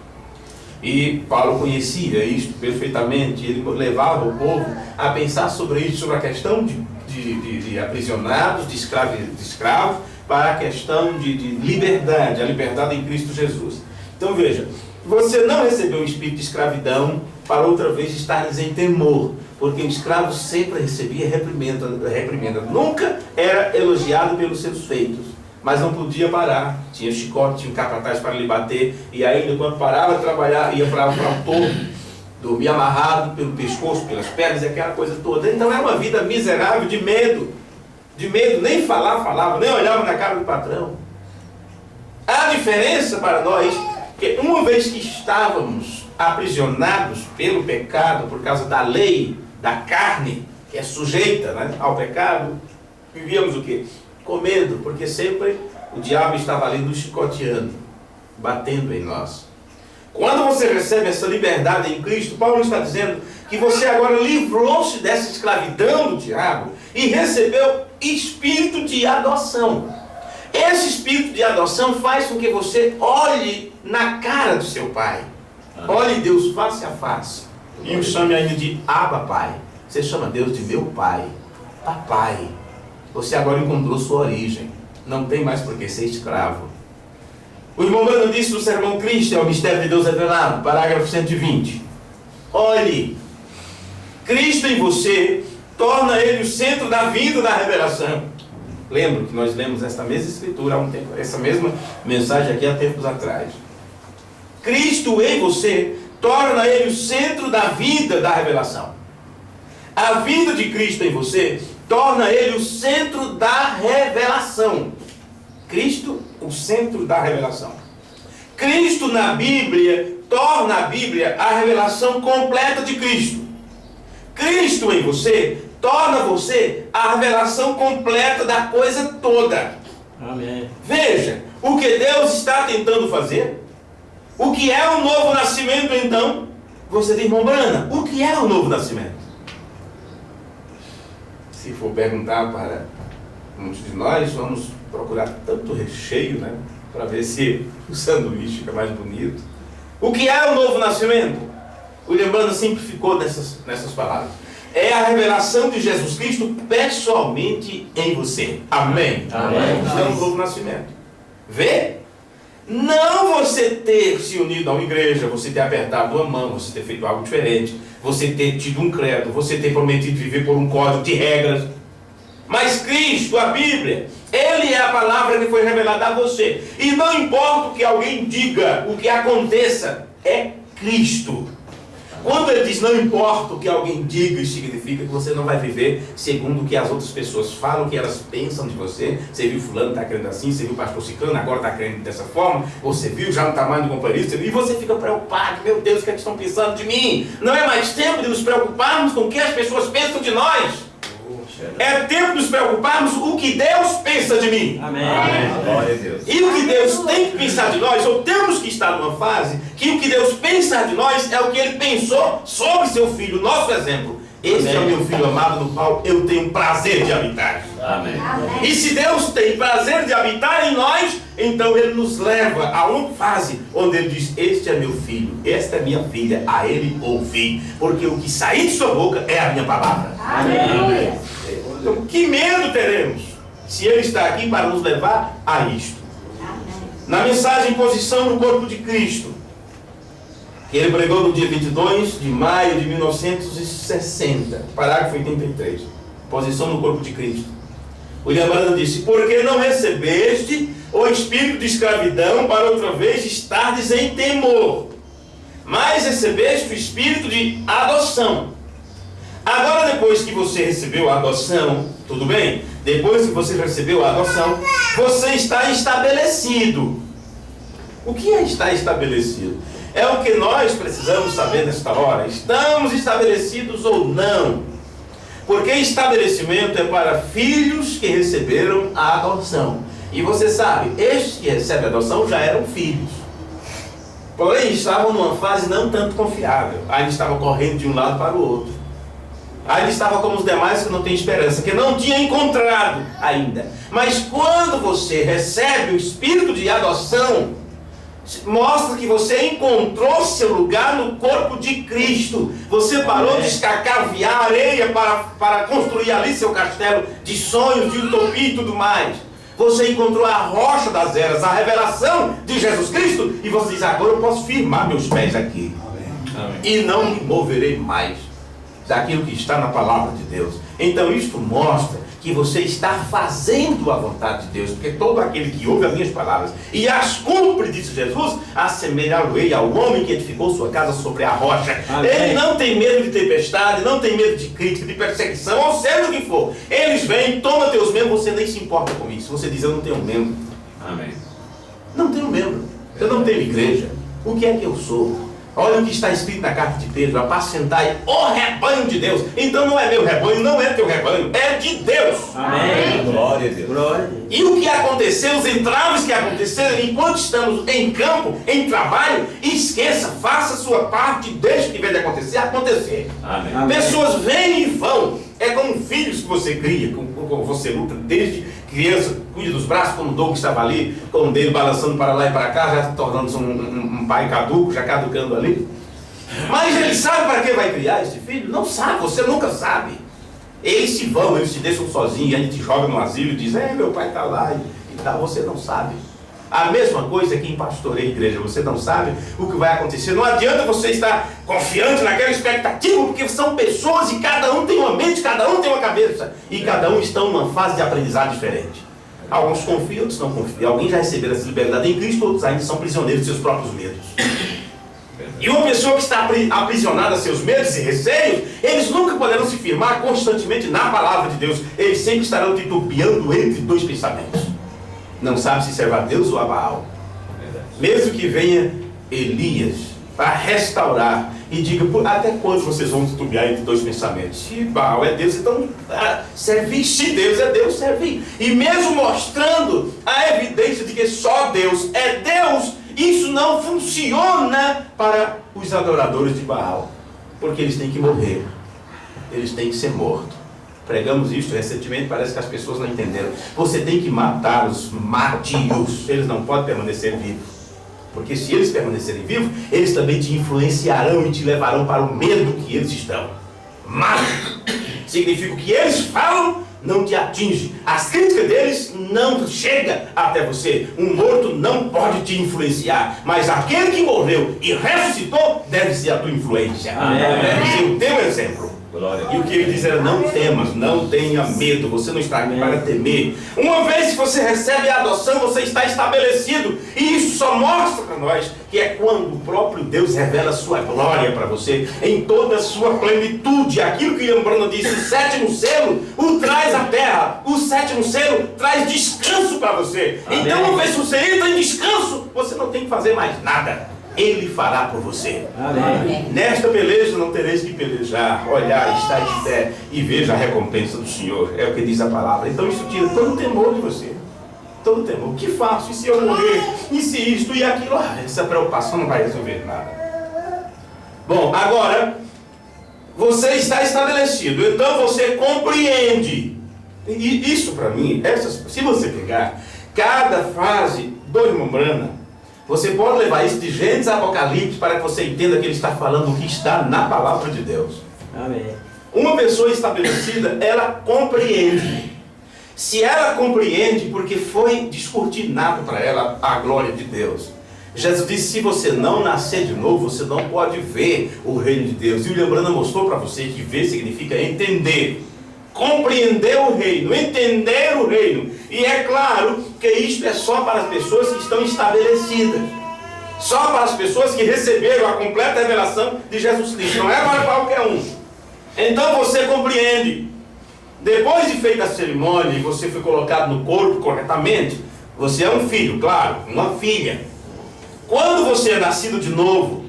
E Paulo conhecia isto perfeitamente. Ele levava o povo a pensar sobre isso, sobre a questão de aprisionados, de escravos, para a questão de liberdade, a liberdade em Cristo Jesus. Então veja, você não recebeu o espírito de escravidão para outra vez estares em temor, porque o escravo sempre recebia reprimenda, nunca era elogiado pelos seus feitos, mas não podia parar, tinha chicote, tinha um capataz para lhe bater, e ainda quando parava de trabalhar, ia para o torno, dormia amarrado pelo pescoço, pelas pernas, e aquela coisa toda. Então era uma vida miserável, de medo, nem falava, nem olhava na cara do patrão. A diferença para nós, que uma vez que estávamos aprisionados pelo pecado, por causa da lei, da carne, que é sujeita, né, ao pecado, vivíamos o quê? Com medo, porque sempre o diabo estava ali nos chicoteando, batendo em nós. Quando você recebe essa liberdade em Cristo, Paulo está dizendo que você agora livrou-se dessa escravidão do diabo e recebeu espírito de adoção. Esse espírito de adoção faz com que você olhe na cara do seu pai. Olhe Deus face a face. E o chame ainda de Abba Pai. Você chama Deus de meu pai. Papai. Você agora encontrou sua origem. Não tem mais por que ser escravo. O irmão Branham disse no sermão Cristo é o mistério de Deus revelado, parágrafo 120. Olhe, Cristo em você torna ele o centro da vida da revelação. Lembro que nós lemos esta mesma escritura há um tempo, essa mesma mensagem aqui há tempos atrás. Cristo em você torna Ele o centro da vida da revelação. A vida de Cristo em você torna Ele o centro da revelação. Cristo, o centro da revelação. Cristo na Bíblia torna a Bíblia a revelação completa de Cristo. Cristo em você torna você a revelação completa da coisa toda. Amém. Veja, o que Deus está tentando fazer. O que é o novo nascimento então? Você diz, irmão Brana, o que é o novo nascimento? Se for perguntar para muitos de nós, vamos procurar tanto recheio, né? Para ver se o sanduíche fica mais bonito. O que é o novo nascimento? O William Branham simplificou nessas palavras. É a revelação de Jesus Cristo pessoalmente em você. Amém? Amém. Isso é um novo nascimento. Vê? Não você ter se unido a uma igreja, você ter apertado uma mão, você ter feito algo diferente, você ter tido um credo, você ter prometido viver por um código de regras. Mas Cristo, a Bíblia, Ele é a palavra que foi revelada a você. E não importa o que alguém diga, o que aconteça, é Cristo. Quando Ele diz não importa o que alguém diga, isso significa que você não vai viver segundo o que as outras pessoas falam, o que elas pensam de você. Você viu fulano está crendo assim, você viu o pastor Ciclano, agora está crendo dessa forma, você viu já no tamanho do companheirista, e você fica preocupado, meu Deus, o que é que estão pensando de mim? Não é mais tempo de nos preocuparmos com o que as pessoas pensam de nós. É tempo de nos preocuparmos com o que Deus pensa de mim. Amém. Glória a Deus. E o que Deus tem que pensar de nós, ou temos que estar numa fase que o que Deus pensa de nós é o que Ele pensou sobre seu filho, nosso exemplo. Esse é o meu filho amado no qual eu tenho prazer de habitar. Amém. E se Deus tem prazer de habitar em nós, então Ele nos leva a uma fase onde Ele diz, este é meu filho, esta é minha filha, a Ele ouvi, porque o que sair de sua boca é a minha palavra. Amém. Então, que medo teremos se Ele está aqui para nos levar a isto? Na mensagem Posição no Corpo de Cristo, que ele pregou no dia 22 de maio de 1960, parágrafo 83, Posição no Corpo de Cristo. William Branham disse, porque não recebeste o espírito de escravidão para outra vez estardes em temor, mas recebeste o espírito de adoção. Agora, depois que você recebeu a adoção, tudo bem? Depois que você recebeu a adoção, você está estabelecido. O que é estar estabelecido? É o que nós precisamos saber nesta hora. Estamos estabelecidos ou não? Porque estabelecimento é para filhos que receberam a adoção. E você sabe, estes que recebem a adoção já eram filhos. Porém, estavam numa fase não tanto confiável. Ainda estavam correndo de um lado para o outro. Ainda estava como os demais que não têm esperança, que não tinha encontrado ainda. Mas quando você recebe o espírito de adoção, mostra que você encontrou seu lugar no corpo de Cristo. Você parou de escacaviar areia para construir ali seu castelo de sonhos, de utopia e tudo mais. Você encontrou a rocha das eras, a revelação de Jesus Cristo, e você diz, agora eu posso firmar meus pés aqui. Amém. E não me moverei mais daquilo que está na palavra de Deus. Então isto mostra que você está fazendo a vontade de Deus, porque todo aquele que ouve as minhas palavras e as cumpre, disse Jesus, assemelhá-lo-ei ao homem que edificou sua casa sobre a rocha. Amém. Ele não tem medo de tempestade, não tem medo de crítica, de perseguição, ou seja o que for. Eles vêm, tomam teus membros, você nem se importa com isso. Você diz, eu não tenho membro. Amém. Não tenho membro. Eu não tenho igreja. O que é que eu sou? Olha o que está escrito na carta de Pedro, apacentai o rebanho de Deus. Então não é meu rebanho, não é teu rebanho, é de Deus. Amém. Glória a Deus. Glória a Deus. E o que aconteceu, os entraves que aconteceram, enquanto estamos em campo, em trabalho, esqueça, faça a sua parte, deixe o que vem de acontecer. Amém. Pessoas vêm e vão. É como filhos que você cria, como você luta desde criança, cuida dos braços, como o Doug estava ali, com o dele balançando para lá e para cá, já tornando-se um pai caduco, já caducando ali. Mas ele sabe para que vai criar esse filho? Não sabe, você nunca sabe. Eles se vão, eles se deixam sozinhos, a gente joga no asilo e diz, meu pai está lá e tal, você não sabe. A mesma coisa é quem pastoreia a igreja. Você não sabe o que vai acontecer. Não adianta você estar confiante naquela expectativa, porque são pessoas e cada um tem uma mente, cada um tem uma cabeça. E cada um está em uma fase de aprendizado diferente. Alguns confiam, outros não confiam. Alguns já receberam essa liberdade em Cristo, outros ainda são prisioneiros de seus próprios medos. E uma pessoa que está aprisionada a seus medos e receios, eles nunca poderão se firmar constantemente na palavra de Deus. Eles sempre estarão titubeando entre dois pensamentos. Não sabe se serve a Deus ou a Baal. Mesmo que venha Elias para restaurar e diga, até quando vocês vão titubear entre dois pensamentos? Se Baal é Deus, então servir. Se Deus é Deus, servir. E mesmo mostrando a evidência de que só Deus é Deus, isso não funciona para os adoradores de Baal, porque eles têm que morrer, eles têm que ser mortos. Pregamos isso recentemente, parece que as pessoas não entenderam. Você tem que matar os matios, eles não podem permanecer vivos, porque se eles permanecerem vivos, eles também te influenciarão e te levarão para o medo que eles estão. Mas significa que eles falam não te atinge. As críticas deles não chegam até você. Um morto não pode te influenciar, mas aquele que morreu e ressuscitou deve ser a tua influência. Deve ser o teu exemplo. E o que ele diz era, não temas, não tenha medo, você não está aqui para temer. Uma vez que você recebe a adoção, você está estabelecido. E isso só mostra para nós que é quando o próprio Deus revela a sua glória para você, em toda a sua plenitude. Aquilo que William Branham disse, o sétimo selo o traz à terra, o sétimo selo traz descanso para você. Então uma vez que você entra em descanso, você não tem que fazer mais nada. Ele fará por você. Amém. Nesta peleja não tereis que pelejar. Olhar, estar de pé e veja a recompensa do Senhor. É o que diz a palavra. Então isso tira todo o temor de você. Todo o temor. O que faço? E se eu morrer? E se isto e aquilo? Essa preocupação não vai resolver nada. Bom, agora você está estabelecido. Então você compreende. E isso para mim, se você pegar cada frase do irmão Branham, você pode levar isso de Gênesis a Apocalipse para que você entenda que ele está falando o que está na palavra de Deus. Amém. Uma pessoa estabelecida, ela compreende. Se ela compreende, porque foi descortinado para ela a glória de Deus. Jesus disse, se você não nascer de novo, você não pode ver o reino de Deus. E o William Branham mostrou para você que ver significa entender. Compreender o reino, entender o reino. E é claro que isto é só para as pessoas que estão estabelecidas. Só para as pessoas que receberam a completa revelação de Jesus Cristo. Não é para qualquer um. Então você compreende. Depois de feita a cerimônia e você foi colocado no corpo corretamente, você é um filho, claro, uma filha. Quando você é nascido de novo,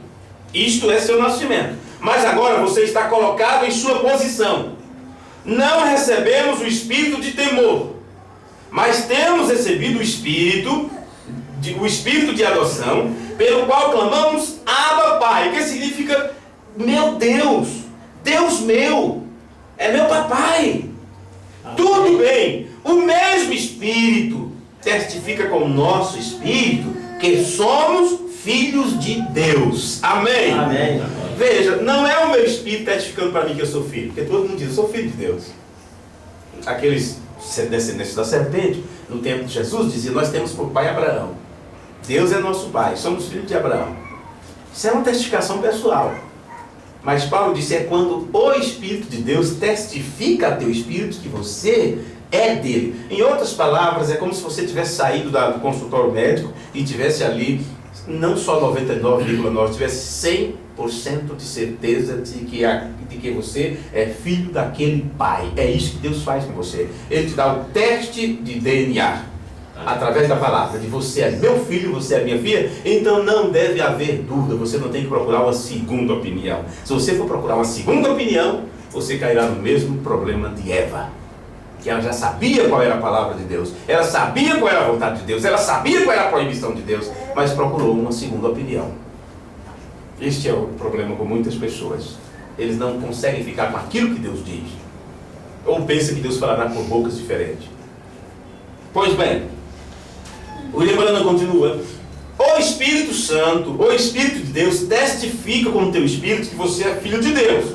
isto é seu nascimento. Mas agora você está colocado em sua posição. Não recebemos o espírito de temor, mas temos recebido o espírito de adoção, pelo qual clamamos Abba Pai, que significa meu Deus, Deus meu, é meu papai. Amém. Tudo bem, o mesmo espírito testifica com o nosso espírito que somos filhos de Deus. Amém? Amém. Veja, não é o meu espírito testificando para mim que eu sou filho, porque todo mundo diz, eu sou filho de Deus. Aqueles descendentes da serpente, no tempo de Jesus, diziam, nós temos por pai Abraão. Deus é nosso pai, somos filhos de Abraão. Isso é uma testificação pessoal. Mas Paulo disse, é quando o Espírito de Deus testifica a teu espírito que você é dele. Em outras palavras, é como se você tivesse saído do consultório médico e tivesse ali, não só 99,9, tivesse 100% de certeza de que você é filho daquele pai. É isso que Deus faz com você. Ele te dá o teste de DNA, através da palavra, de você é meu filho, você é minha filha, então não deve haver dúvida, você não tem que procurar uma segunda opinião. Se você for procurar uma segunda opinião, você cairá no mesmo problema de Eva, que ela já sabia qual era a palavra de Deus, ela sabia qual era a vontade de Deus, ela sabia qual era a proibição de Deus, mas procurou uma segunda opinião. Este é o problema com muitas pessoas. Eles não conseguem ficar com aquilo que Deus diz, ou pensam que Deus falará por bocas diferentes. Pois bem, o William Branham continua, o Espírito Santo, o Espírito de Deus testifica com o teu espírito que você é filho de Deus.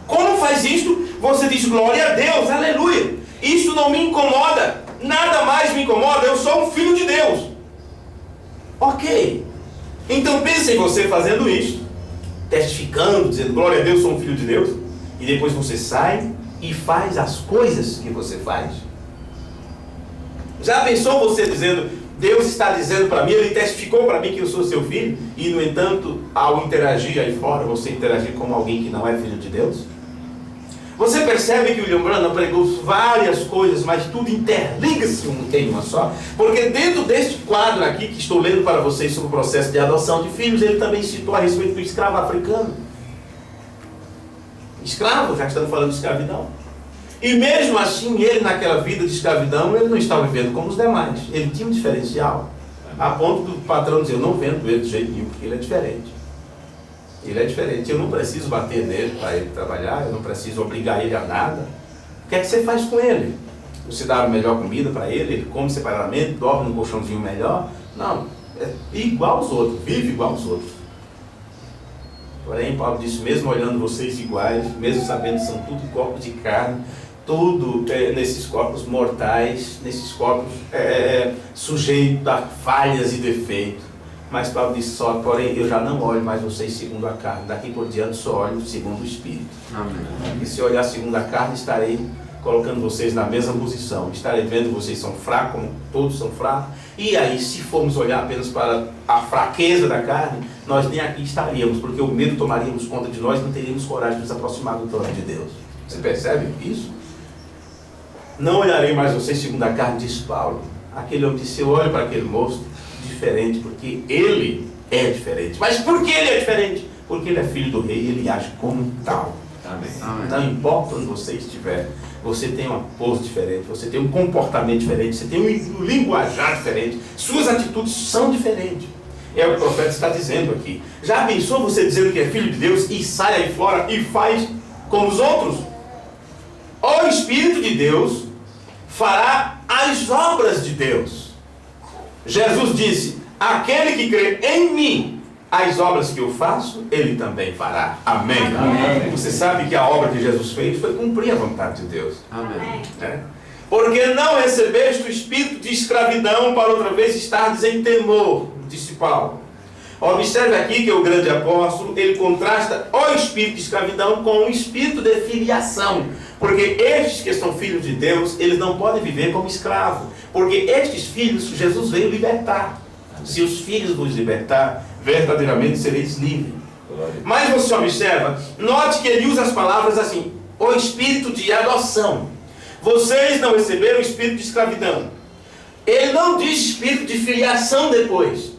Como faz isto? Você diz glória a Deus, aleluia. Isso não me incomoda, nada mais me incomoda, eu sou um filho de Deus. Ok. Então pense em você fazendo isso, testificando, dizendo, glória a Deus, sou um filho de Deus. E depois você sai e faz as coisas que você faz. Já pensou você dizendo, Deus está dizendo para mim, Ele testificou para mim que eu sou seu filho, e no entanto, ao interagir aí fora, você interagir como alguém que não é filho de Deus? Você percebe que o William Branham pregou várias coisas, mas tudo interliga-se em uma só? Porque dentro deste quadro aqui, que estou lendo para vocês sobre o processo de adoção de filhos, ele também citou a respeito do escravo africano. Escravo, já que estamos falando de escravidão. E mesmo assim, ele naquela vida de escravidão, ele não estava vivendo como os demais. Ele tinha um diferencial. A ponto do patrão dizer, eu não vendo ele de jeito nenhum, porque ele é diferente. Ele é diferente. Eu não preciso bater nele para ele trabalhar, eu não preciso obrigar ele a nada. O que é que você faz com ele? Você dá a melhor comida para ele, ele come separadamente, dorme num colchãozinho melhor? Não, é igual aos outros, vive igual aos outros. Porém, Paulo disse, mesmo olhando vocês iguais, mesmo sabendo que são tudo corpos de carne, tudo nesses corpos mortais, nesses corpos sujeitos a falhas e defeitos. Mas Paulo disse só, porém, eu já não olho mais vocês segundo a carne, daqui por diante só olho segundo o Espírito. Amém. E se olhar segundo a carne, estarei colocando vocês na mesma posição, estarei vendo vocês são fracos, como todos são fracos, e aí se formos olhar apenas para a fraqueza da carne, nós nem aqui estaríamos, porque o medo tomaríamos conta de nós e não teríamos coragem de nos aproximar do trono de Deus. Você percebe isso? Não olharei mais vocês segundo a carne, diz Paulo. Aquele homem disse, eu olho para aquele moço diferente, porque ele é diferente. Mas por que ele é diferente? Porque ele é filho do rei e ele age como tal. Amém. Não importa onde você estiver, você tem uma pose diferente, você tem um comportamento diferente, você tem um linguajar diferente, suas atitudes são diferentes. É o que o profeta está dizendo aqui. Já pensou você dizendo que é filho de Deus e sai aí fora e faz como os outros? O Espírito de Deus fará as obras de Deus. Jesus disse, aquele que crê em mim, as obras que eu faço, ele também fará. Amém. Amém. Você sabe que a obra que Jesus fez foi cumprir a vontade de Deus. Amém. Porque não recebeste o espírito de escravidão para outra vez estardes em temor, disse Paulo. Observe aqui que o grande apóstolo, ele contrasta o espírito de escravidão com o espírito de filiação. Porque estes que são filhos de Deus, eles não podem viver como escravos. Porque estes filhos, Jesus veio libertar. Se os filhos vos libertar, verdadeiramente sereis livres. Mas você observa, note que ele usa as palavras assim, o espírito de adoção. Vocês não receberam o espírito de escravidão. Ele não diz espírito de filiação depois,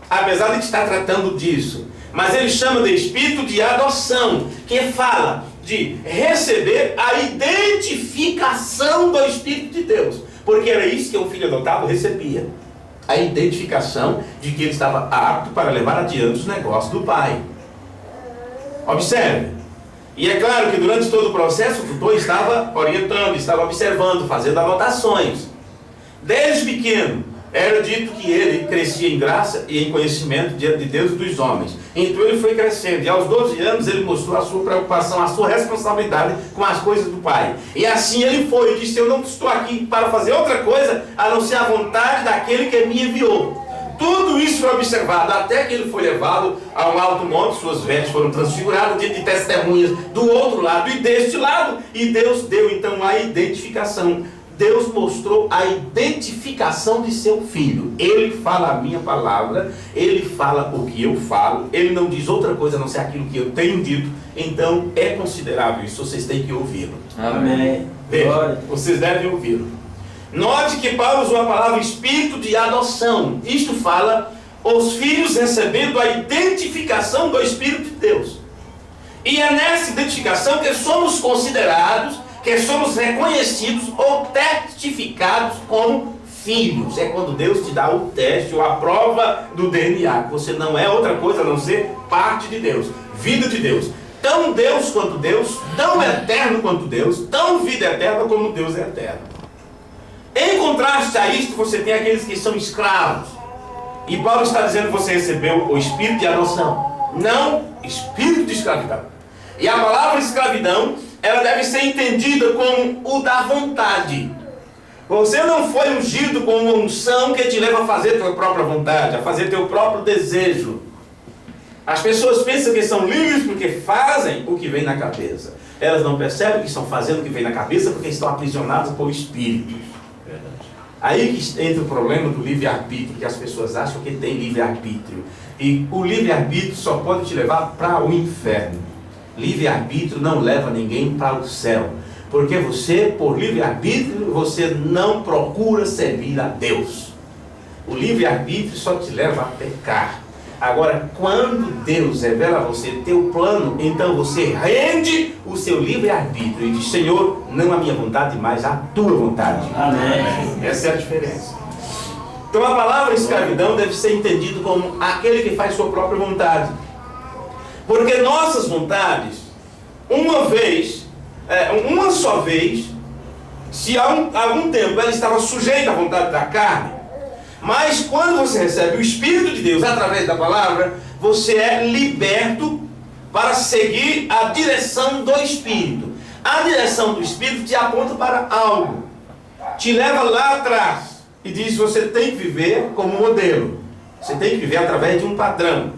apesar de estar tratando disso. Mas ele chama de espírito de adoção, que fala de receber a identificação do Espírito de Deus. Porque era isso que um filho adotado recebia. A identificação de que ele estava apto para levar adiante os negócios do pai. Observe. E é claro que durante todo o processo o tutor estava orientando, estava observando, fazendo anotações. Desde pequeno, era dito que ele crescia em graça e em conhecimento diante de Deus e dos homens. Então ele foi crescendo. E aos 12 anos ele mostrou a sua preocupação, a sua responsabilidade com as coisas do pai. E assim ele foi e disse, eu não estou aqui para fazer outra coisa a não ser a vontade daquele que me enviou. Tudo isso foi observado até que ele foi levado a um alto monte, suas vestes foram transfiguradas diante de testemunhas do outro lado e deste lado. E Deus deu então a identificação. Deus mostrou a identificação de seu filho. Ele fala a minha palavra, ele fala o que eu falo, ele não diz outra coisa a não ser aquilo que eu tenho dito. Então é considerável isso, vocês têm que ouvi-lo. Amém. Veja, vocês devem ouvi-lo. Note que Paulo usou a palavra espírito de adoção. Isto fala os filhos recebendo a identificação do Espírito de Deus. E é nessa identificação que somos considerados, que somos reconhecidos ou testificados como filhos. É quando Deus te dá o teste ou a prova do DNA, que você não é outra coisa a não ser parte de Deus, vida de Deus. Tão Deus quanto Deus, tão eterno quanto Deus, tão vida eterna como Deus é eterno. Em contraste a isto, você tem aqueles que são escravos. E Paulo está dizendo que você recebeu o espírito de adoção, não espírito de escravidão. E a palavra escravidão, ela deve ser entendida como o da vontade. Você não foi ungido com uma unção que te leva a fazer tua própria vontade, a fazer teu próprio desejo. As pessoas pensam que são livres porque fazem o que vem na cabeça. Elas não percebem que estão fazendo o que vem na cabeça porque estão aprisionadas por espírito. Aí que entra o problema do livre-arbítrio, que as pessoas acham que tem livre-arbítrio. E o livre-arbítrio só pode te levar para o inferno. Livre-arbítrio não leva ninguém para o céu. Porque você, por livre-arbítrio, você não procura servir a Deus. O livre-arbítrio só te leva a pecar. Agora, quando Deus revela a você teu plano, então você rende o seu livre-arbítrio e diz: Senhor, não a minha vontade, mas a tua vontade. Amém. Essa é a diferença. Então a palavra escravidão deve ser entendido como aquele que faz sua própria vontade. Porque nossas vontades, uma só vez, se há algum tempo ela estava sujeita à vontade da carne, mas quando você recebe o Espírito de Deus através da palavra, você é liberto para seguir a direção do Espírito. A direção do Espírito te aponta para algo, te leva lá atrás e diz: você tem que viver como modelo, você tem que viver através de um padrão.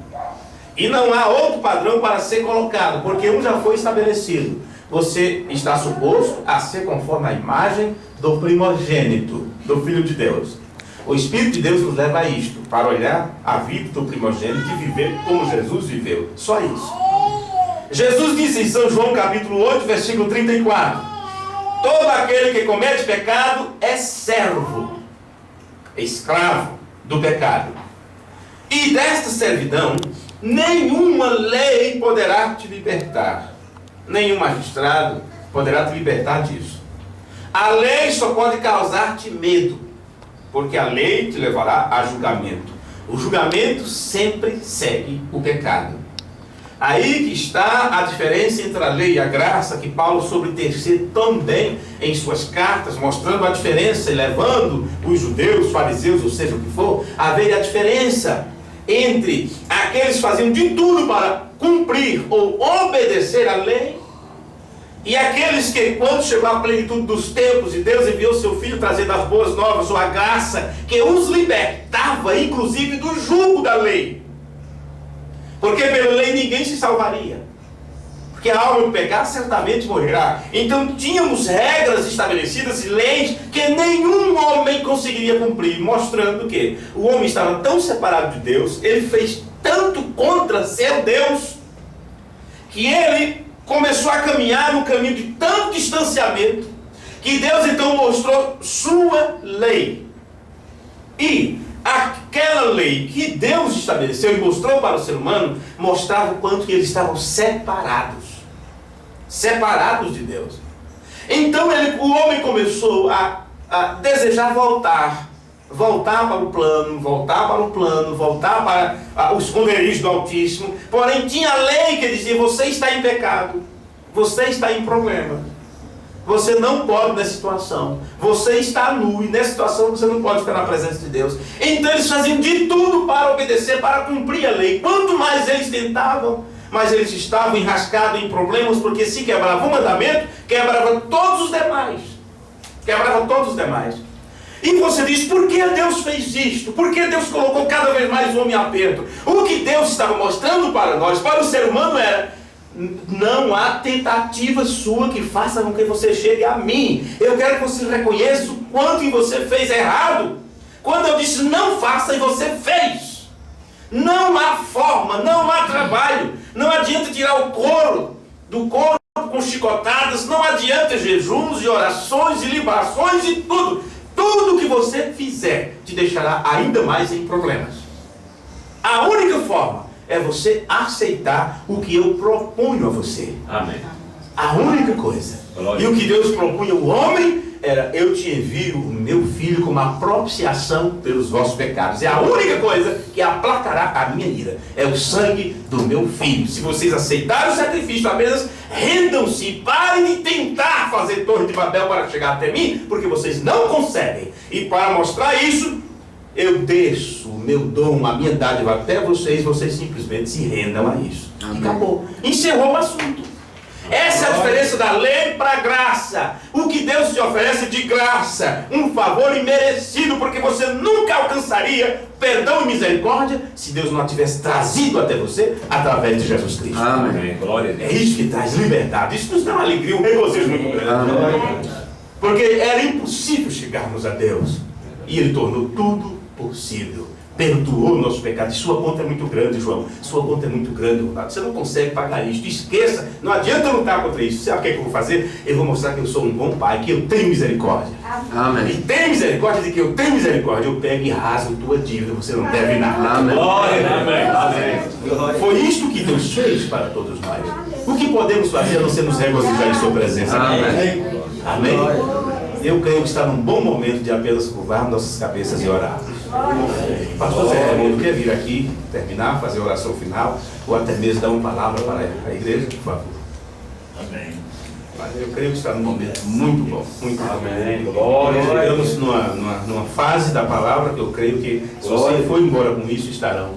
E não há outro padrão para ser colocado, porque um já foi estabelecido. Você está suposto a ser conforme a imagem do primogênito, do Filho de Deus. O Espírito de Deus nos leva a isto, para olhar a vida do primogênito e viver como Jesus viveu. Só isso. Jesus disse em São João capítulo 8, versículo 34: todo aquele que comete pecado é servo, é escravo do pecado. E desta servidão, nenhuma lei poderá te libertar. Nenhum magistrado poderá te libertar disso. A lei só pode causar-te medo, porque a lei te levará a julgamento. O julgamento sempre segue o pecado. Aí que está a diferença entre a lei e a graça, que Paulo soube tecer tão bem em suas cartas, mostrando a diferença e levando os judeus, fariseus, ou seja o que for, a ver a diferença entre aqueles que faziam de tudo para cumprir ou obedecer a lei, e aqueles que, quando chegou a plenitude dos tempos e Deus enviou seu Filho trazendo as boas novas, ou a graça, que os libertava inclusive do jugo da lei. Porque pela lei ninguém se salvaria, porque a alma do pecado certamente morrerá. Então tínhamos regras estabelecidas e leis que nenhum homem conseguiria cumprir, mostrando que o homem estava tão separado de Deus, ele fez tanto contra seu Deus, que ele começou a caminhar no caminho de tanto distanciamento, que Deus então mostrou sua lei. E aquela lei que Deus estabeleceu e mostrou para o ser humano, mostrava o quanto que eles estavam separados de Deus. Então o homem começou a desejar voltar para o plano, voltar para o esconderijo do Altíssimo. Porém tinha a lei que dizia: você está em pecado, você está em problema, você não pode nessa situação, você está nu, e nessa situação você não pode ficar na presença de Deus. Então eles faziam de tudo para obedecer, para cumprir a lei. Quanto mais eles tentavam, mais eles estavam enrascados em problemas, porque se quebrava o mandamento, quebrava todos os demais. E você diz: por que Deus fez isto? Por que Deus colocou cada vez mais o homem em aperto? O que Deus estava mostrando para nós, para o ser humano, era: não há tentativa sua que faça com que você chegue a mim. Eu quero que você reconheça o quanto você fez errado. Quando eu disse não faça, e você fez. Não há forma, não há trabalho. Não adianta tirar o couro do corpo com chicotadas, não adianta jejuns e orações e libações e tudo. Tudo que você fizer te deixará ainda mais em problemas. A única forma é você aceitar o que eu proponho a você. Amém. A única coisa. Glória. E o que Deus propunha ao homem era: eu te envio o meu filho como a propiciação pelos vossos pecados. É a única coisa que aplacará a minha ira. É o sangue do meu filho. Se vocês aceitarem o sacrifício, apenas rendam-se e parem de tentar fazer torre de Babel para chegar até mim, porque vocês não conseguem. E para mostrar isso, eu desço o meu dom, a minha dádiva até vocês, vocês simplesmente se rendam a isso. Amém. E acabou. Encerrou o assunto. Essa é a diferença da lei para a graça. O que Deus te oferece de graça, um favor imerecido, porque você nunca alcançaria perdão e misericórdia se Deus não a tivesse trazido até você através de Jesus Cristo. Amém. Glória a Deus. É isso que traz liberdade. Isso nos dá uma alegria, um regozijo muito grande. Amém. Porque era impossível chegarmos a Deus. E Ele tornou tudo possível. Perdoou o nosso pecado. E sua conta é muito grande, João. Sua conta é muito grande, Ronaldo. Você não consegue pagar isso. Esqueça. Não adianta lutar contra isso. Sabe o que é que eu vou fazer? Eu vou mostrar que eu sou um bom pai, que eu tenho misericórdia. Amém. E tem misericórdia de que eu tenho misericórdia. Eu pego e rasgo tua dívida. Você não deve nada. Amém. Glória a Deus. Foi isto que Deus fez para todos nós. O que podemos fazer a não ser nos regozijar em sua presença? Amém. Amém? Eu creio que está num bom momento de apenas curvar nossas cabeças e orarmos. Pastor Zé Raimundo quer vir aqui, terminar, fazer a oração final, ou até mesmo dar uma palavra para a igreja, por favor. Amém. Mas eu creio que está num momento muito bom, muito bom. Amém. Glória a Deus. Estamos numa fase da palavra que eu creio que, se você for embora com isso, estarão.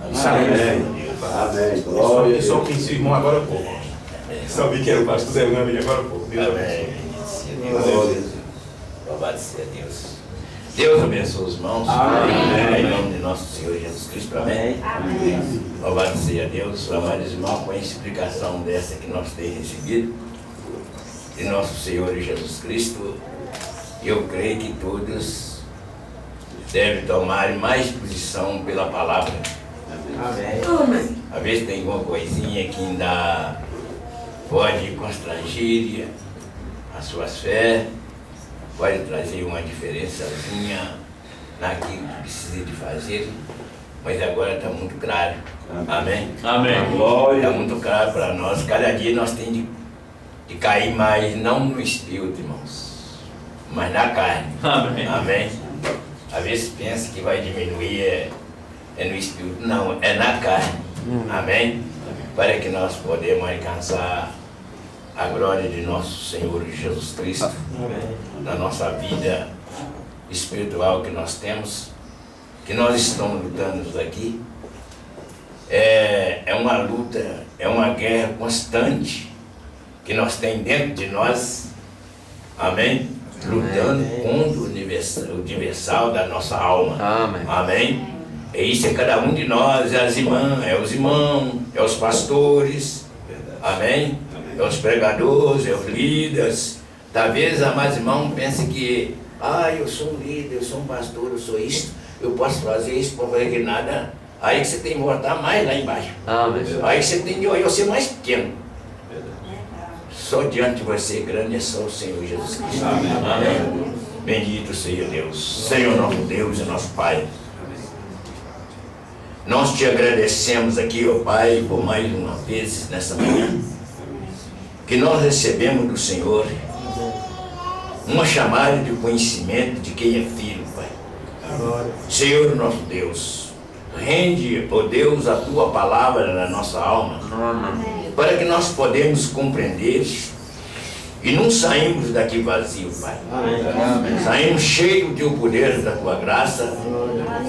Amém. Glória. Só que esse irmão agora há pouco. Só vi que era o pastor Zé Raimundo agora há pouco. Amém. Louvado seja Deus. Deus abençoe os irmãos. Amém. Em nome de nosso Senhor Jesus Cristo. Amém. Louvado seja Deus. Amados irmãos, com a explicação dessa que nós temos recebido de nosso Senhor Jesus Cristo, eu creio que todos devem tomar mais posição pela palavra. Amém. Às vezes tem alguma coisinha que ainda pode constranger as suas fés, pode trazer uma diferençazinha naquilo que precisa de fazer, mas agora está muito claro. Amém? Amém. Glória. Está muito claro para nós. Cada dia nós temos de cair mais, não no espírito, irmãos, mas na carne. Amém. Amém? Às vezes pensa que vai diminuir é no espírito. Não, é na carne. Amém? Para que nós podemos alcançar a glória de nosso Senhor Jesus Cristo. Amém. Na nossa vida espiritual que nós temos, que nós estamos lutando aqui. É uma luta, é uma guerra constante que nós temos dentro de nós. Amém? Lutando contra o universal da nossa alma. Amém. Amém? E isso é cada um de nós, é as irmãs, é os irmãos, é os pastores. Amém? É os pregadores, é os líderes. Talvez a mais irmão pense que eu sou um líder, eu sou um pastor, eu sou isso, eu posso fazer isso, posso fazer aquilo, nada. Aí que você tem que voltar mais lá embaixo. Amém. Aí você tem que olhar você mais pequeno. Só diante de você grande é só o Senhor Jesus Cristo. Amém. Amém. Bendito seja Deus, Senhor nosso Deus e nosso Pai. Nós te agradecemos aqui, ó Pai, por mais uma vez nessa manhã, que nós recebemos do Senhor uma chamada de conhecimento de quem é filho, Pai. Senhor nosso Deus, rende, ó Deus, a tua palavra na nossa alma, para que nós podemos compreender e não saímos daqui vazio, Pai. Amém. Saímos cheios do teu poder, da tua graça.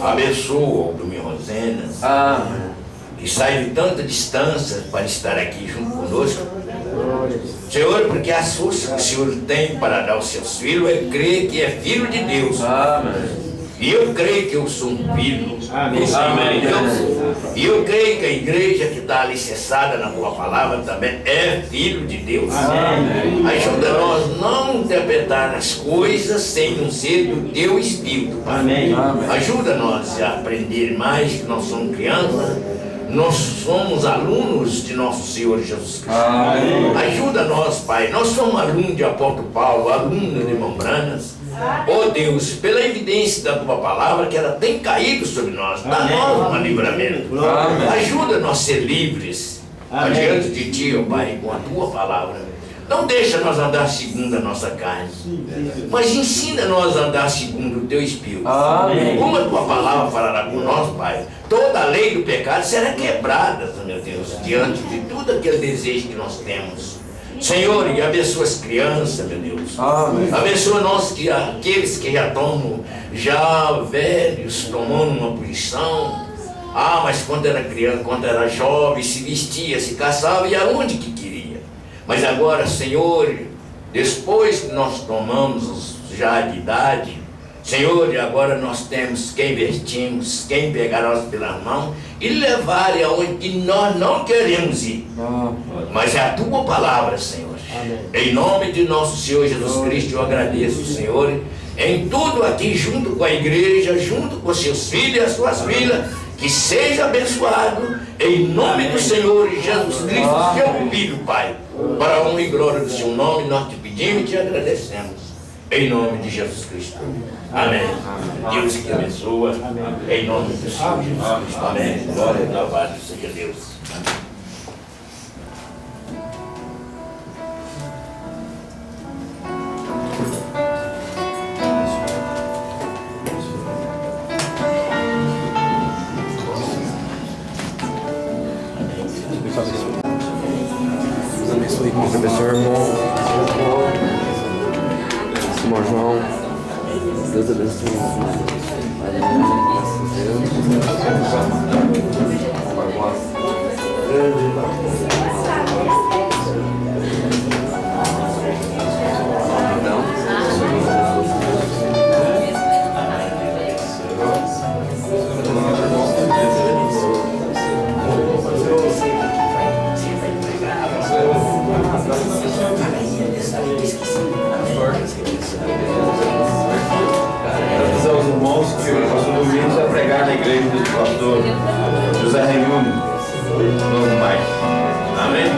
Abençoa o Domingo Rosenas, Amém. que sai de tanta distância para estar aqui junto conosco. Senhor, porque as forças que o Senhor tem para dar aos seus filhos é crer que é filho de Deus. Amém. E eu creio que eu sou um filho do Senhor Deus. E eu creio que a igreja que está alicerçada na tua palavra também é filho de Deus. Amém. Ajuda nós não interpretar as coisas sem não ser do teu Espírito, Pai. Amém. Ajuda nós a aprender mais, que nós somos crianças, nós somos alunos de nosso Senhor Jesus Cristo. Amém. Ajuda nós, Pai. Nós somos alunos de apóstolo Paulo, alunos de irmão Branas. Oh Deus, pela evidência da tua palavra, que ela tem caído sobre nós, dá-nos um livramento. Amém. Ajuda nós a ser livres adiante de ti, ó Pai, com a tua palavra. Não deixa nós andar segundo a nossa carne, mas ensina nós a andar segundo o teu Espírito. Amém. Como a tua palavra falará com nós, Pai, toda a lei do pecado será quebrada, meu Deus, diante de tudo aquele desejo que nós temos. Senhor, e abençoa as crianças, meu Deus. Amém. Abençoa nós, aqueles que já estão já velhos, tomando uma posição. Mas quando era criança, quando era jovem, se vestia, se caçava e aonde que queria. Mas agora, Senhor, depois que nós tomamos já de idade, Senhor, e agora nós temos quem vestimos, quem pegar nós pela mão e levar aonde nós não queremos ir. Mas é a tua palavra, Senhor. Amém. Em nome de nosso Senhor Jesus Cristo, eu agradeço, Senhor, em tudo aqui, junto com a igreja, junto com seus filhos e as suas filhas, que seja abençoado, em nome do Senhor Jesus Cristo, seu Filho, Pai. Para a honra e glória do seu nome, nós te pedimos e te agradecemos. Em nome de Jesus Cristo. Amém. Deus que abençoa. Em nome do Senhor Jesus Cristo. Amém. Glória e louvado seja Deus. Amém. Deus abençoe, irmão. Irmão João. Deus abençoe. Aos irmãos que o pastor Domingos vai pregar na igreja do pastor José Raimundo, novo mais. Amém?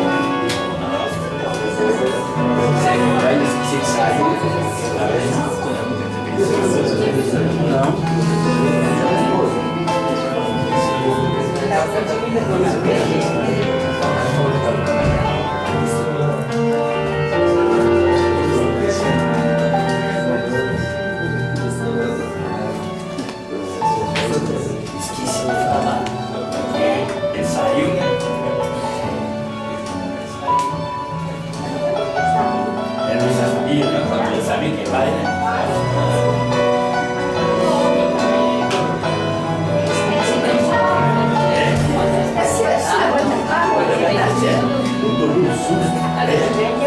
Esqueci de falar. Ele saiu, né? Ele não sabia, ele sabia quem vai, né? É.